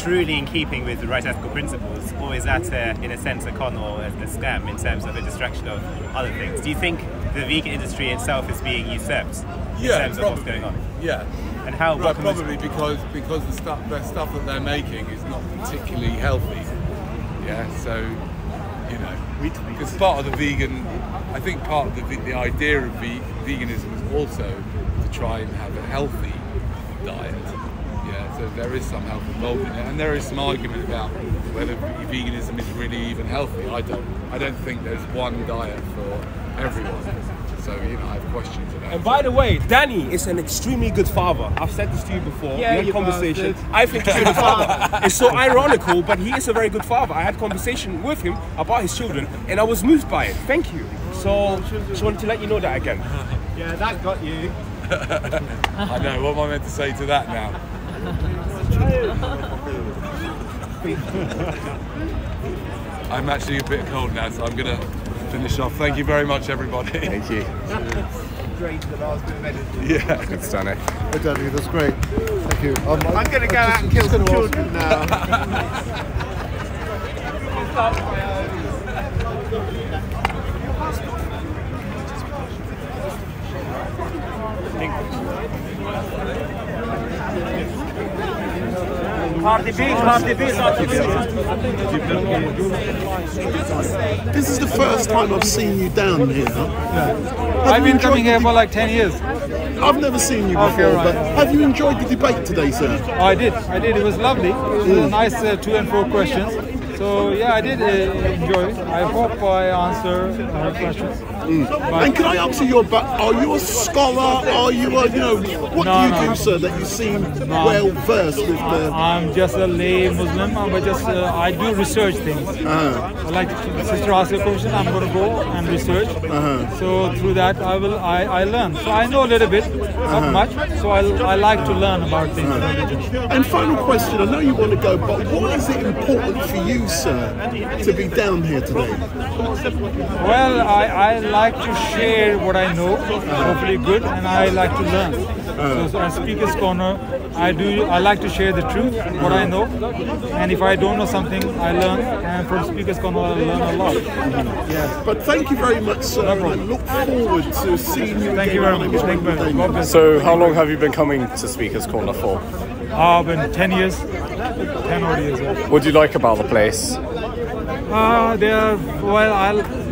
truly in keeping with the right ethical principles, or is that, in a sense, a con or a scam in terms of a distraction of other things? Do you think the vegan industry itself is being usurped in terms of what's going on?
Yeah.
And how?
Right, probably because the stuff that they're making is not particularly healthy. Yeah, so you know, because part of the vegan, I think part of the idea of veganism is also to try and have a healthy diet. Yeah, so there is some health involved in it, and there is some argument about whether veganism is really even healthy. I don't think there's one diet for everyone. So, you know, I have questions about it.
And by the way, Danny is an extremely good father. I've said this to you before.
Yeah,
we had
you
a conversation.
bastard.
I think he's a good father. It's so ironical, but he is a very good father. I had a conversation with him about his children, and I was moved by it. Thank you. So, just wanted to let you know that again.
Yeah, that got you.
I know, what am I meant to say to that now? I'm actually a bit cold now, so I'm going to finish off. Thank you very much, everybody.
Thank you.
Great, the last bit of editing.
Yeah.
Good, Danny.
Hey, Danny, that's great. Thank you.
I'm going to go out and kill some children now.
Cardi B, Cardi B, Cardi B.
This is the first time I've seen you down here.
I've been coming here for like 10 years.
I've never seen you before,
Okay, right.
but have you enjoyed the debate today, sir?
Oh, I did. It was lovely. It was a nice 2 and 4 questions. So yeah, I did enjoy it. I hope I answer her questions.
And can I ask you, are you a scholar? Are you a, what do you do, sir, that you seem well versed with the...
I'm just a lay Muslim, but I do research things. I like the sister asked a question, I'm going to go and research. So through that I learn. So I know a little bit, not much. So I like to learn about things.
And final question, I know you want to go, but why is it important for you, sir, to be down here today?
Well, I like to share what I know, hopefully good, and I like to learn. So at Speaker's Corner, I like to share the truth, what I know, and if I don't know something, I learn, and from Speaker's Corner I learn a lot. Yeah.
But thank you very much, sir. I look forward to seeing you
Thank
again.
you very much. Thank you very much.
So, how long have you been coming to Speaker's Corner for?
Been 10 years. 10 odd years. Yeah.
What do you like about the place?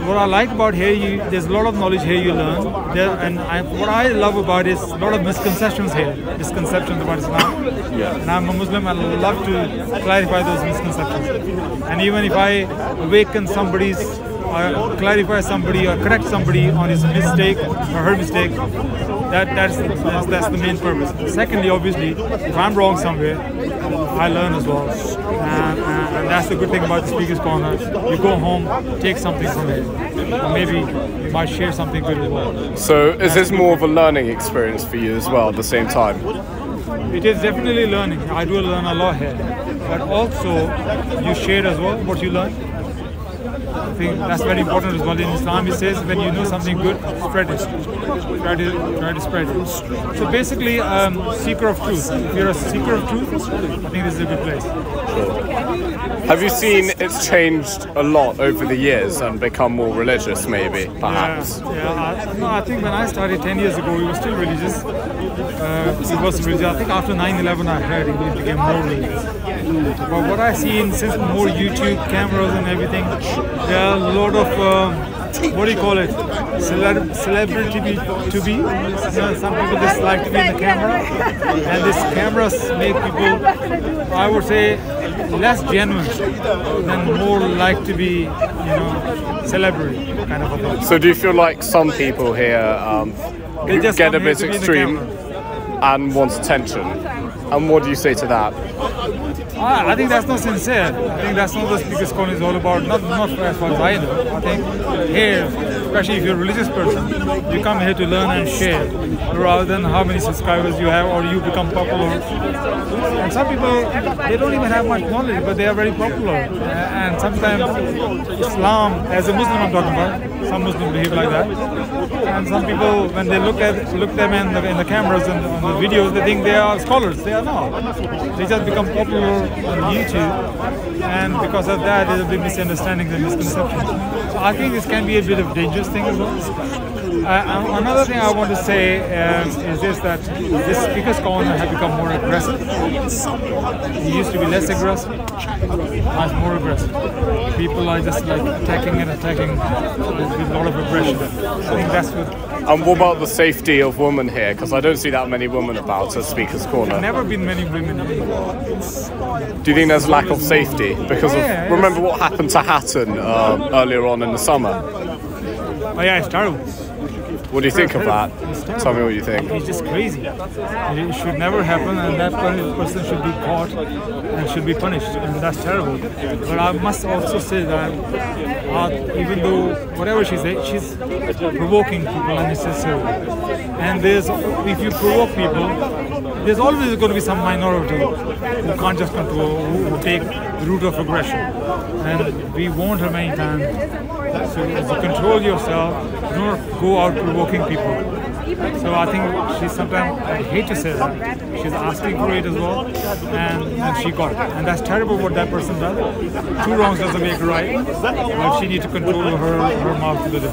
What I like about here, there's a lot of knowledge here you learn. What I love about it is a lot of misconceptions here. Misconceptions about Islam.
Yeah.
And I'm a Muslim, I love to clarify those misconceptions. And even if I awaken somebody's, clarify somebody or correct somebody on his mistake or her mistake, that's the main purpose. Secondly, obviously, if I'm wrong somewhere, I learn as well. And that's the good thing about the Speaker's Corner. You go home, take something from it. Or maybe you might share something good as well.
So is this more of a learning experience for you as well at the same time?
It is definitely learning. I do learn a lot here. But also, you share as well what you learn. I think that's very important as well. In Islam, it says when you know something good, spread it. Try to spread it. So basically, seeker of truth. If you're a seeker of truth, I think this is a good place.
Sure. Have you seen it's changed a lot over the years and become more religious, maybe, perhaps?
I think when I started 10 years ago, we were still religious. It was religious. I think after 9/11, I heard it became more religious. But what I've seen since more YouTube cameras and everything, there are a lot of what do you call it? Celebrity to be. Some people just like to be in the camera, and these cameras make people, I would say, less genuine than more like to be, celebrity kind of a thing.
So do you feel like some people here
They just
get a
come here
bit
to be in the
extreme and want attention? And what do you say to that?
I think that's not sincere. I think that's not what Speaker's Corner is all about. Not as far as I know. I think here, especially if you're a religious person, you come here to learn and share, rather than how many subscribers you have or you become popular. And some people, they don't even have much knowledge, but they are very popular. And sometimes Islam, as a Muslim I'm talking about, some Muslims behave like that. And some people, when they look them in the cameras and on the videos, they think they are scholars. They are not. They just become popular on YouTube, and because of that, there will be misunderstandings and misconceptions. So I think this can be a bit of a dangerous thing as well. Another thing I want to say is this, that this Speaker's corner has become more aggressive. He used to be less aggressive, now it's more aggressive. People are just like attacking with a lot of aggression. I think that's what.
And what about the safety of women here? Because I don't see that many women about at Speaker's Corner.
There's never been many women.
Do you think there's lack of safety? Because remember what happened to Hatton earlier on in the summer?
Oh yeah, it's terrible.
What do you think of that? Tell me what you think.
It's just crazy. It should never happen, and that person should be caught and should be punished, and that's terrible. But I must also say that even though whatever she says, she's provoking people unnecessarily. And if you provoke people, there's always going to be some minority who can't just control, who take the route of aggression. And we warned her many times. So if you control yourself, do not go out provoking people. So I think she's sometimes, I hate to say that, she's asking for it as well, and she got it. And that's terrible what that person does. Two wrongs doesn't make a right, but she needs to control her mouth a little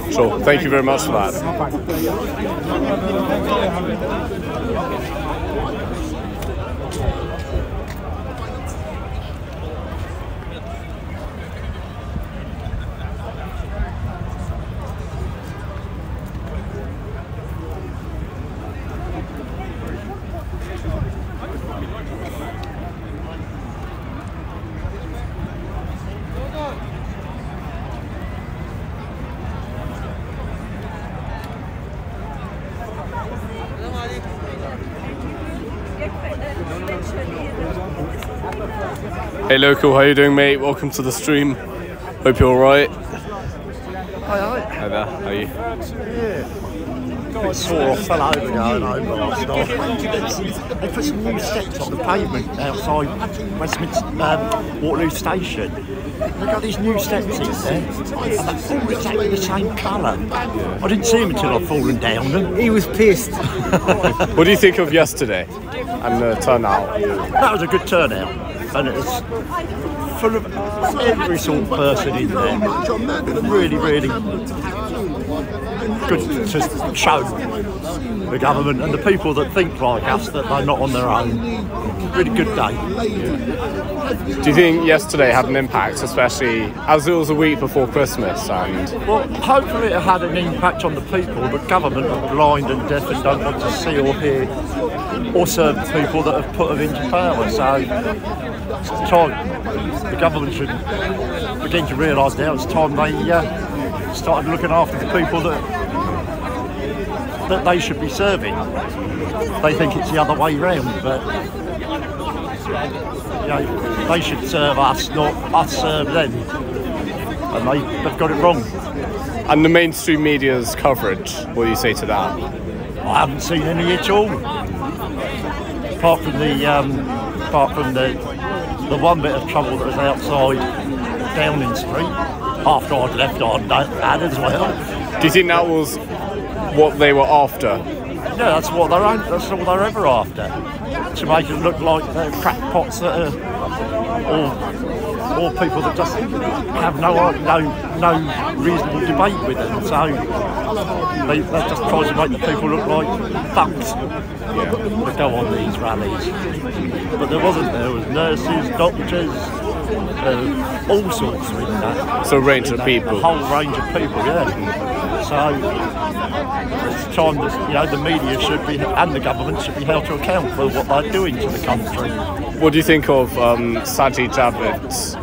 bit.
Sure, thank you very much for that. Hey local, how you doing mate? Welcome to the stream. Hope you're alright.
Hi.
Hi there, how are you?
Yeah. Bit sore, I fell over going home last night. They put some new steps on the pavement outside Westminster Waterloo Station. They've got these new steps in there, and they're all exactly the same colour. I didn't see him until I'd fallen down them. He was pissed.
What do you think of yesterday and the turnout?
That was a good turnout, and it was full of every sort of person in there. Really, really good to show the government and the people that think like us that they're not on their own. Really good day.
Do you think yesterday had an impact, especially as it was a week before Christmas? And
well, hopefully it had an impact on the people. The government are blind and deaf and don't want to see or hear or serve the people that have put them into power. So it's time the government should begin to realise now it's time they started looking after the people that they should be serving. They think it's the other way round, but they should serve us, not us serve them, and they've got it wrong.
And the mainstream media's coverage, what do you say to that?
I haven't seen any at all, apart from the one bit of trouble that was outside Downing Street after I'd left on that as well.
Do you think that was what they were after?
Yeah, that's all they're ever after. To make it look like they're crackpots that are, or people that just have no reasonable debate with them. So they just try to make the people look like thugs that go on these rallies. But there wasn't. There was nurses, doctors, all sorts in that.
So a range of people.
A whole range of people, yeah. So it's time that the media should be and the government should be held to account for what they're doing to the country.
What do you think of Sajid Javid's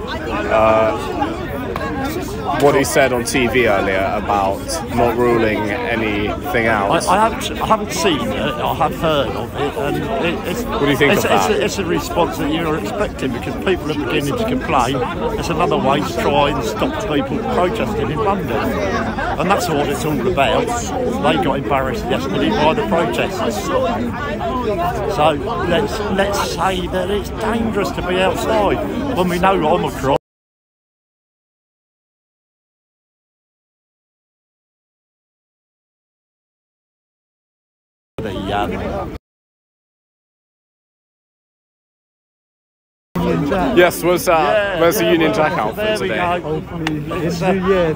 what he said on TV earlier about not ruling anything out?
I haven't seen it. I have heard of it, and
what do you think of that?
It's a response that you're expecting because people are beginning to complain. It's another way to try and stop people protesting in London, and that's what it's all about. They got embarrassed yesterday by the protests. So let's say that it's dangerous to be outside when we know Omicron.
Yes, where's the Union Jack outfit
there
today?
We go. It's a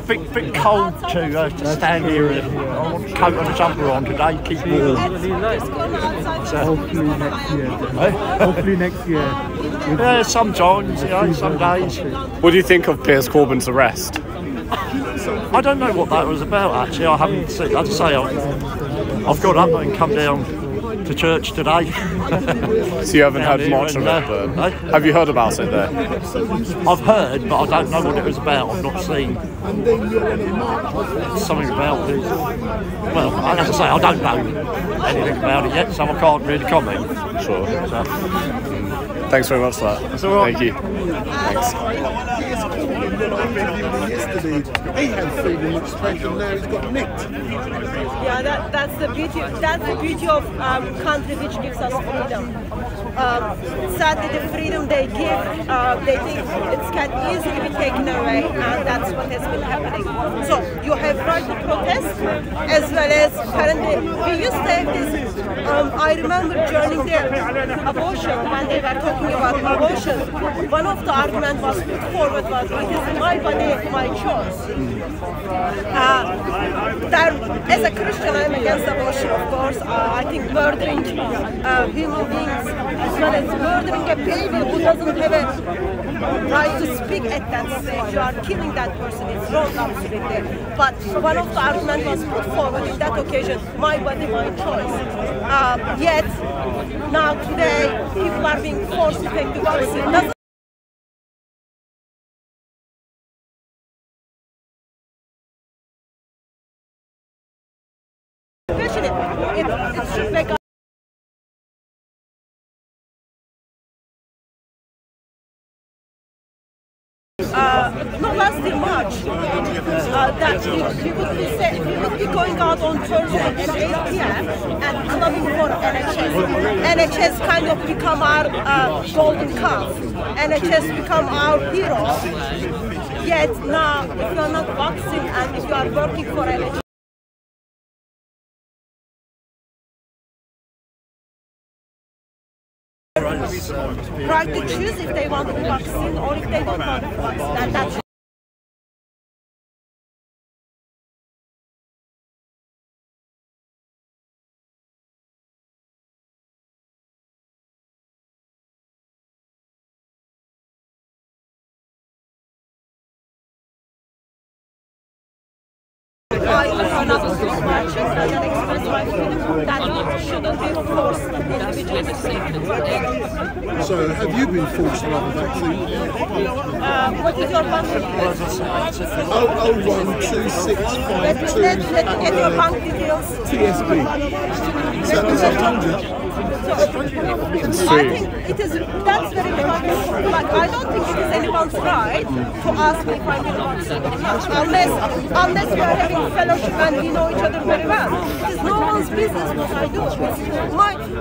bit cold to stand here. I want to coat and a jumper on today, keep warm.
Hopefully next year. Hopefully next year.
Yeah, sometimes, some days.
What do you think of Piers Corbyn's arrest?
I don't know what that was about, actually. I haven't seen. I'd say I've got up and come down to church today.
So you haven't heard much of it, but have you heard about it there?
I've heard, but I don't know what it was about. I've not seen. Something about it. Well, as I say, I don't know anything about it yet, so I can't really comment.
Sure. So. Thanks very much for that.
That's all right.
Thank you. Thanks.
Yesterday, he had freedom of expression. Now he's got nicked.
Yeah, that's the beauty. That's the beauty of country which gives us freedom. Sadly, the freedom they give, they think it can easily be taken away, and that's what has been happening. So you have right to protest, as well as currently we used to have this. I remember during the abortion, when they were talking about abortion, one of the arguments was put forward was, it is my body, my choice. As a Christian, I'm against abortion, of course. I think murdering human beings, as well as murdering a baby who doesn't have a right to speak at that stage, you are killing that person. It's wrong, absolutely. But one of the arguments was put forward in that occasion, my body, my choice. Yet, now today, people are being forced to take the vaccine. It should make no, last year March, that we would be going out on Thursday at 8 p.m. and clubbing for NHS. NHS kind of become our golden calf. NHS become our hero. Yet now, if you are not vaccinated and if you are working for NHS, right to choose if they want the vaccine or if they don't want the vaccine, and that's another marches and then express my freedom that shouldn't be forced individuals.
So, have you been forced to have a vaccine?
What is your bank details?
0126522.
Let me get your bank details.
TSB. Is that what I've told you?
I think it is, that's very important. Like, I don't think it is anyone's right to ask me if I'm going to vaccine, unless we are having fellowship and we know each other very well. It is no one's business what I do.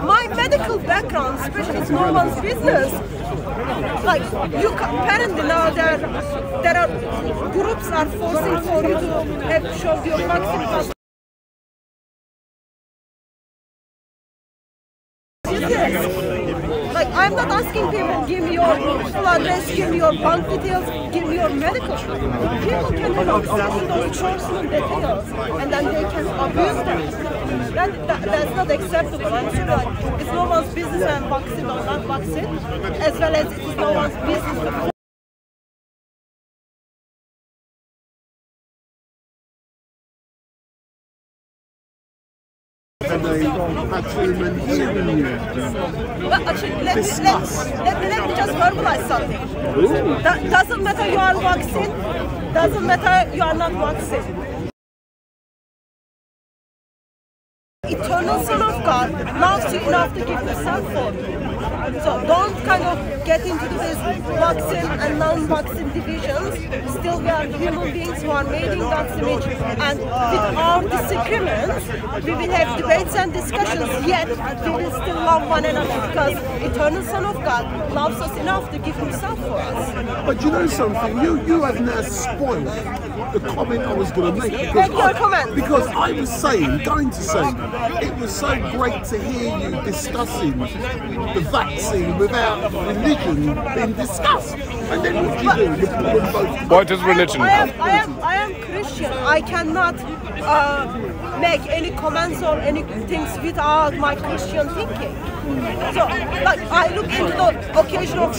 My medical background, especially, is no one's business. Like, you apparently now there are groups are forcing for you to have show your vaccine. Like, I'm not asking people, give me your full address, give me your bank details, give me your medical. People can have those personal details and then they can abuse them. That's not acceptable. I'm sure like, it's no one's business and vaccine or not vaccine, as well as it is no one's business to
And they actually hearing you.
But actually, let me just verbalize something. Doesn't matter you are vaccinated, doesn't matter you are not vaccinated. Eternal Son of God loves you enough to give himself for you. So don't kind of get into this vaccine and non-vaccine divisions. Still, we are human beings who are made in God's image, and with our disagreements, we will have debates and discussions, yet we will still love one another because Eternal Son of God loves us enough to give himself for us.
But you know something? You have now spoiled the comment I was going to make.
Make your comment.
Because I was going to say, it was so great to hear you discussing the vaccine without religion being discussed. And then what do? You put them both.
Why does religion?
I am Christian. I cannot make any comments or any things without my Christian thinking. So, like, I look into the occasion of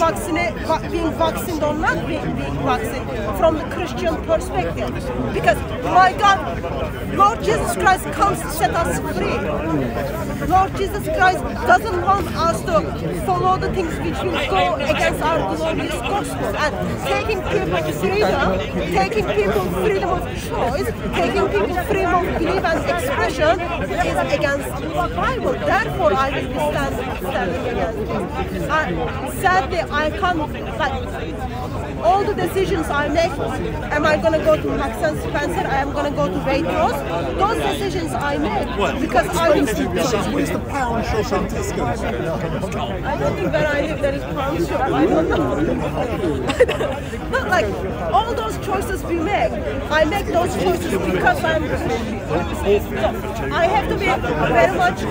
being vaccinated or not being vaccinated from the Christian perspective. Because, my God, Lord Jesus Christ comes to set us free. Lord Jesus Christ doesn't want us to follow the things which will go against our glorious gospel. And taking people freedom of choice, taking people freedom of belief and expression is against the Bible. Therefore, I will be standing against this. Sadly, I can't, like, all the decisions I make, am I going to go to Max and Spencer, I am going to go to Waitrose, those decisions I make because I will see
Where's the pound shop in Tesco's?
I don't think where I live there is pound shop, I don't know. Not like, all those choices we make, I make those choices because I'm Christian. So I have to be very much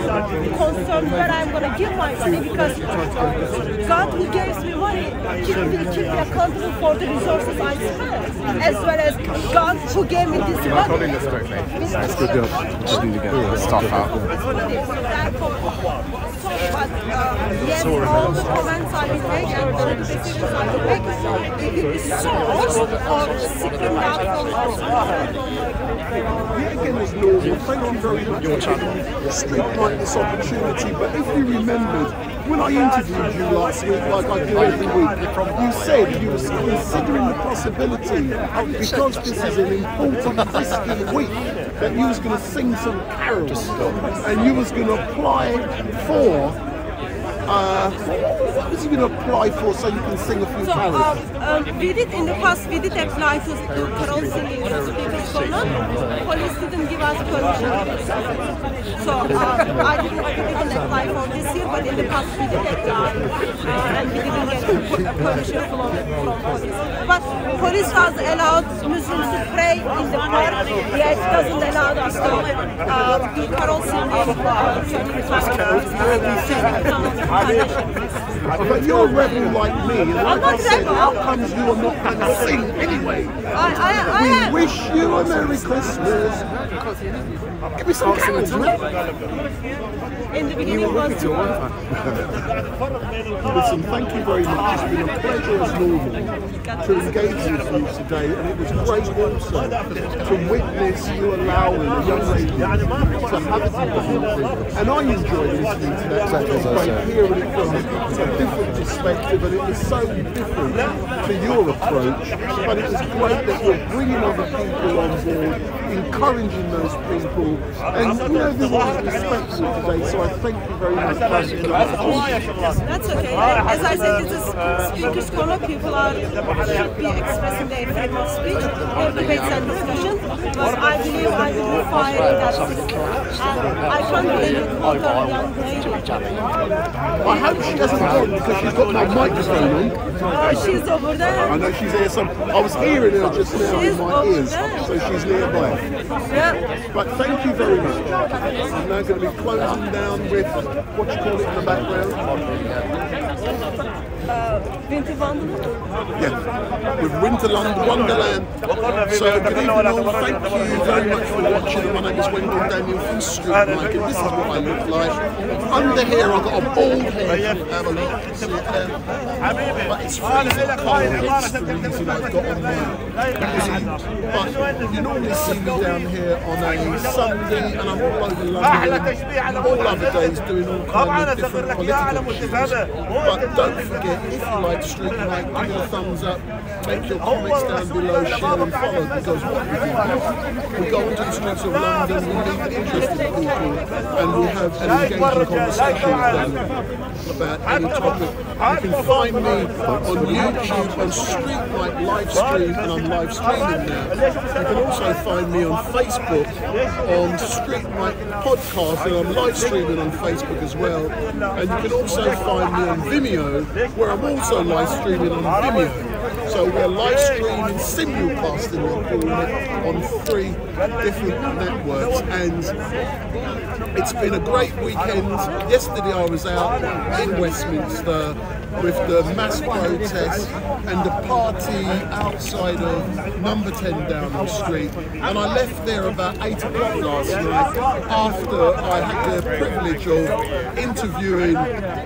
concerned where I'm going to give my money because God who gives me money will keep me accountable for the resources I spend, as well as God who gave me this money.
That's good job. Just need to get the stuff out.
Yes, all the comments I will make and all the decisions I will make, it will be sourced or seeking out from
Again, as normal, thank you very much for streamlining this opportunity. But if you remembered, when I interviewed you last week, like I do every week, you said you were considering the possibility, because this is an important risky week, that you was going to sing some carols and you was going to apply for. What was you going to apply for so you can sing a few carols?
We did in the past, we did apply to do carol singing in Speakers Corner. Police didn't give us permission. So I didn't apply for this year, but in the past we did apply and we didn't get permission from police. But police has allowed Muslims to pray in the park, yet it doesn't allow us to do carol singing.
But you're a rebel like me, and like I said, how comes you are not going to sing anyway? We wish you a Merry Christmas. Give me some carols, man.
In the beginning was
Listen, thank you very much. It's been a pleasure as normal to engage with you today, and it was great also to witness you allowing a young lady to have a debate. And I enjoyed listening to that. It was great hearing it from a different perspective, and it was so different to your approach. But it was great that you're bringing other people on board, encouraging those people, and you know, everyone was respectful today. So I thank you very much.
That's okay. As I said, this is Speakers Corner. People should be expressing their freedom of speech, their debates and discussions. But I believe I will be firing that system. And I can't believe you called her a young lady.
I hope she doesn't go because she's got my microphone on.
She's over there.
I know she's here. So I was hearing her just now in my ears. So she's nearby.
Yeah.
But thank you very much. I'm now going to be closing down with what you call it in the background.
Winter Wonderland?
Yeah, with Wonderland. So good evening all, thank you very much for watching. My name is Wendell Daniel from Street Mike, and this is what I look like. Under here I've got a bald head, have a look, see it there. But it's freezing cold, it's the reason I've got on there. But you normally see me down here on a Sunday, and I'm all over London, all other days doing all kinds of different political issues. But don't forget, if you like Street Mike, give me a thumbs up, make your comments down below, share and follow, because what we go into the streets of London, we meet interesting people, and we have an engaging conversation with them about any topic. You can find me on YouTube on Street Mike live stream, and I'm live streaming now. You can also find me on Facebook on Street Mike podcast, and I'm live streaming on Facebook as well. And you can also find me on Vimeo, where I'm also live streaming on Vimeo. So we're live streaming, simulcasting, we're calling it, on 3 different networks, and it's been a great weekend. Yesterday I was out in Westminster with the mass protest and the party outside of number 10 Downing Street, and I left there about 8 o'clock last night after I had the privilege of interviewing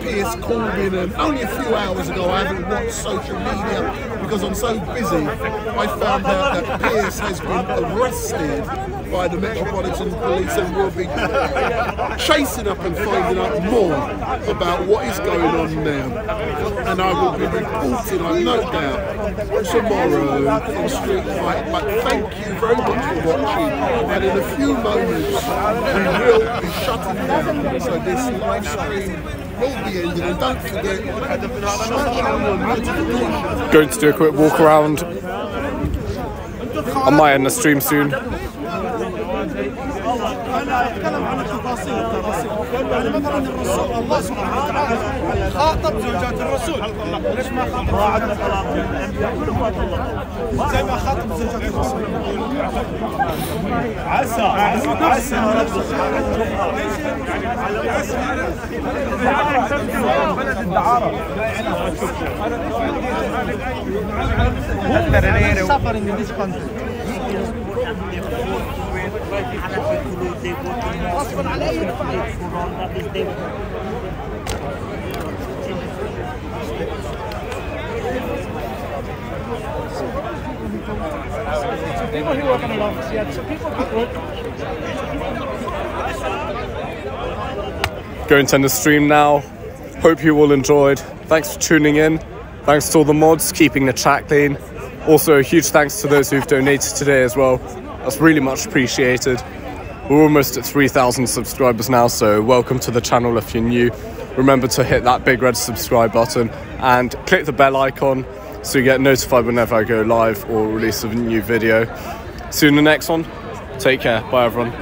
Piers Corbyn, and only a few hours ago I haven't watched social media because I'm so busy. I found out that Piers has been arrested by the Metropolitan Police and will be chasing up and finding out more about what is going on now. And I will be reporting, I've no doubt, tomorrow from Street Fight. But thank you very much for watching. And in a few moments, we will be shutting down. So this live stream will be ending. And don't forget, shut on your notifications.
Going to do a quick walk around. I might end the stream soon.
يعني مثلا الرسول الله سبحانه وتعالى خاطب زوجات الرسول ليش ما خاطب زي ما خاطب زوجات الرسول عسى بلد الدعارة suffering in this country. People who work in an office, yeah, so people
Going to end the stream now. Hope you all enjoyed. Thanks for tuning in. Thanks to all the mods keeping the chat clean. Also, a huge thanks to those who've donated today as well. That's really much appreciated. We're almost at 3,000 subscribers now, so welcome to the channel if you're new. Remember to hit that big red subscribe button and click the bell icon so you get notified whenever I go live or release a new video. See you in the next one. Take care. Bye everyone.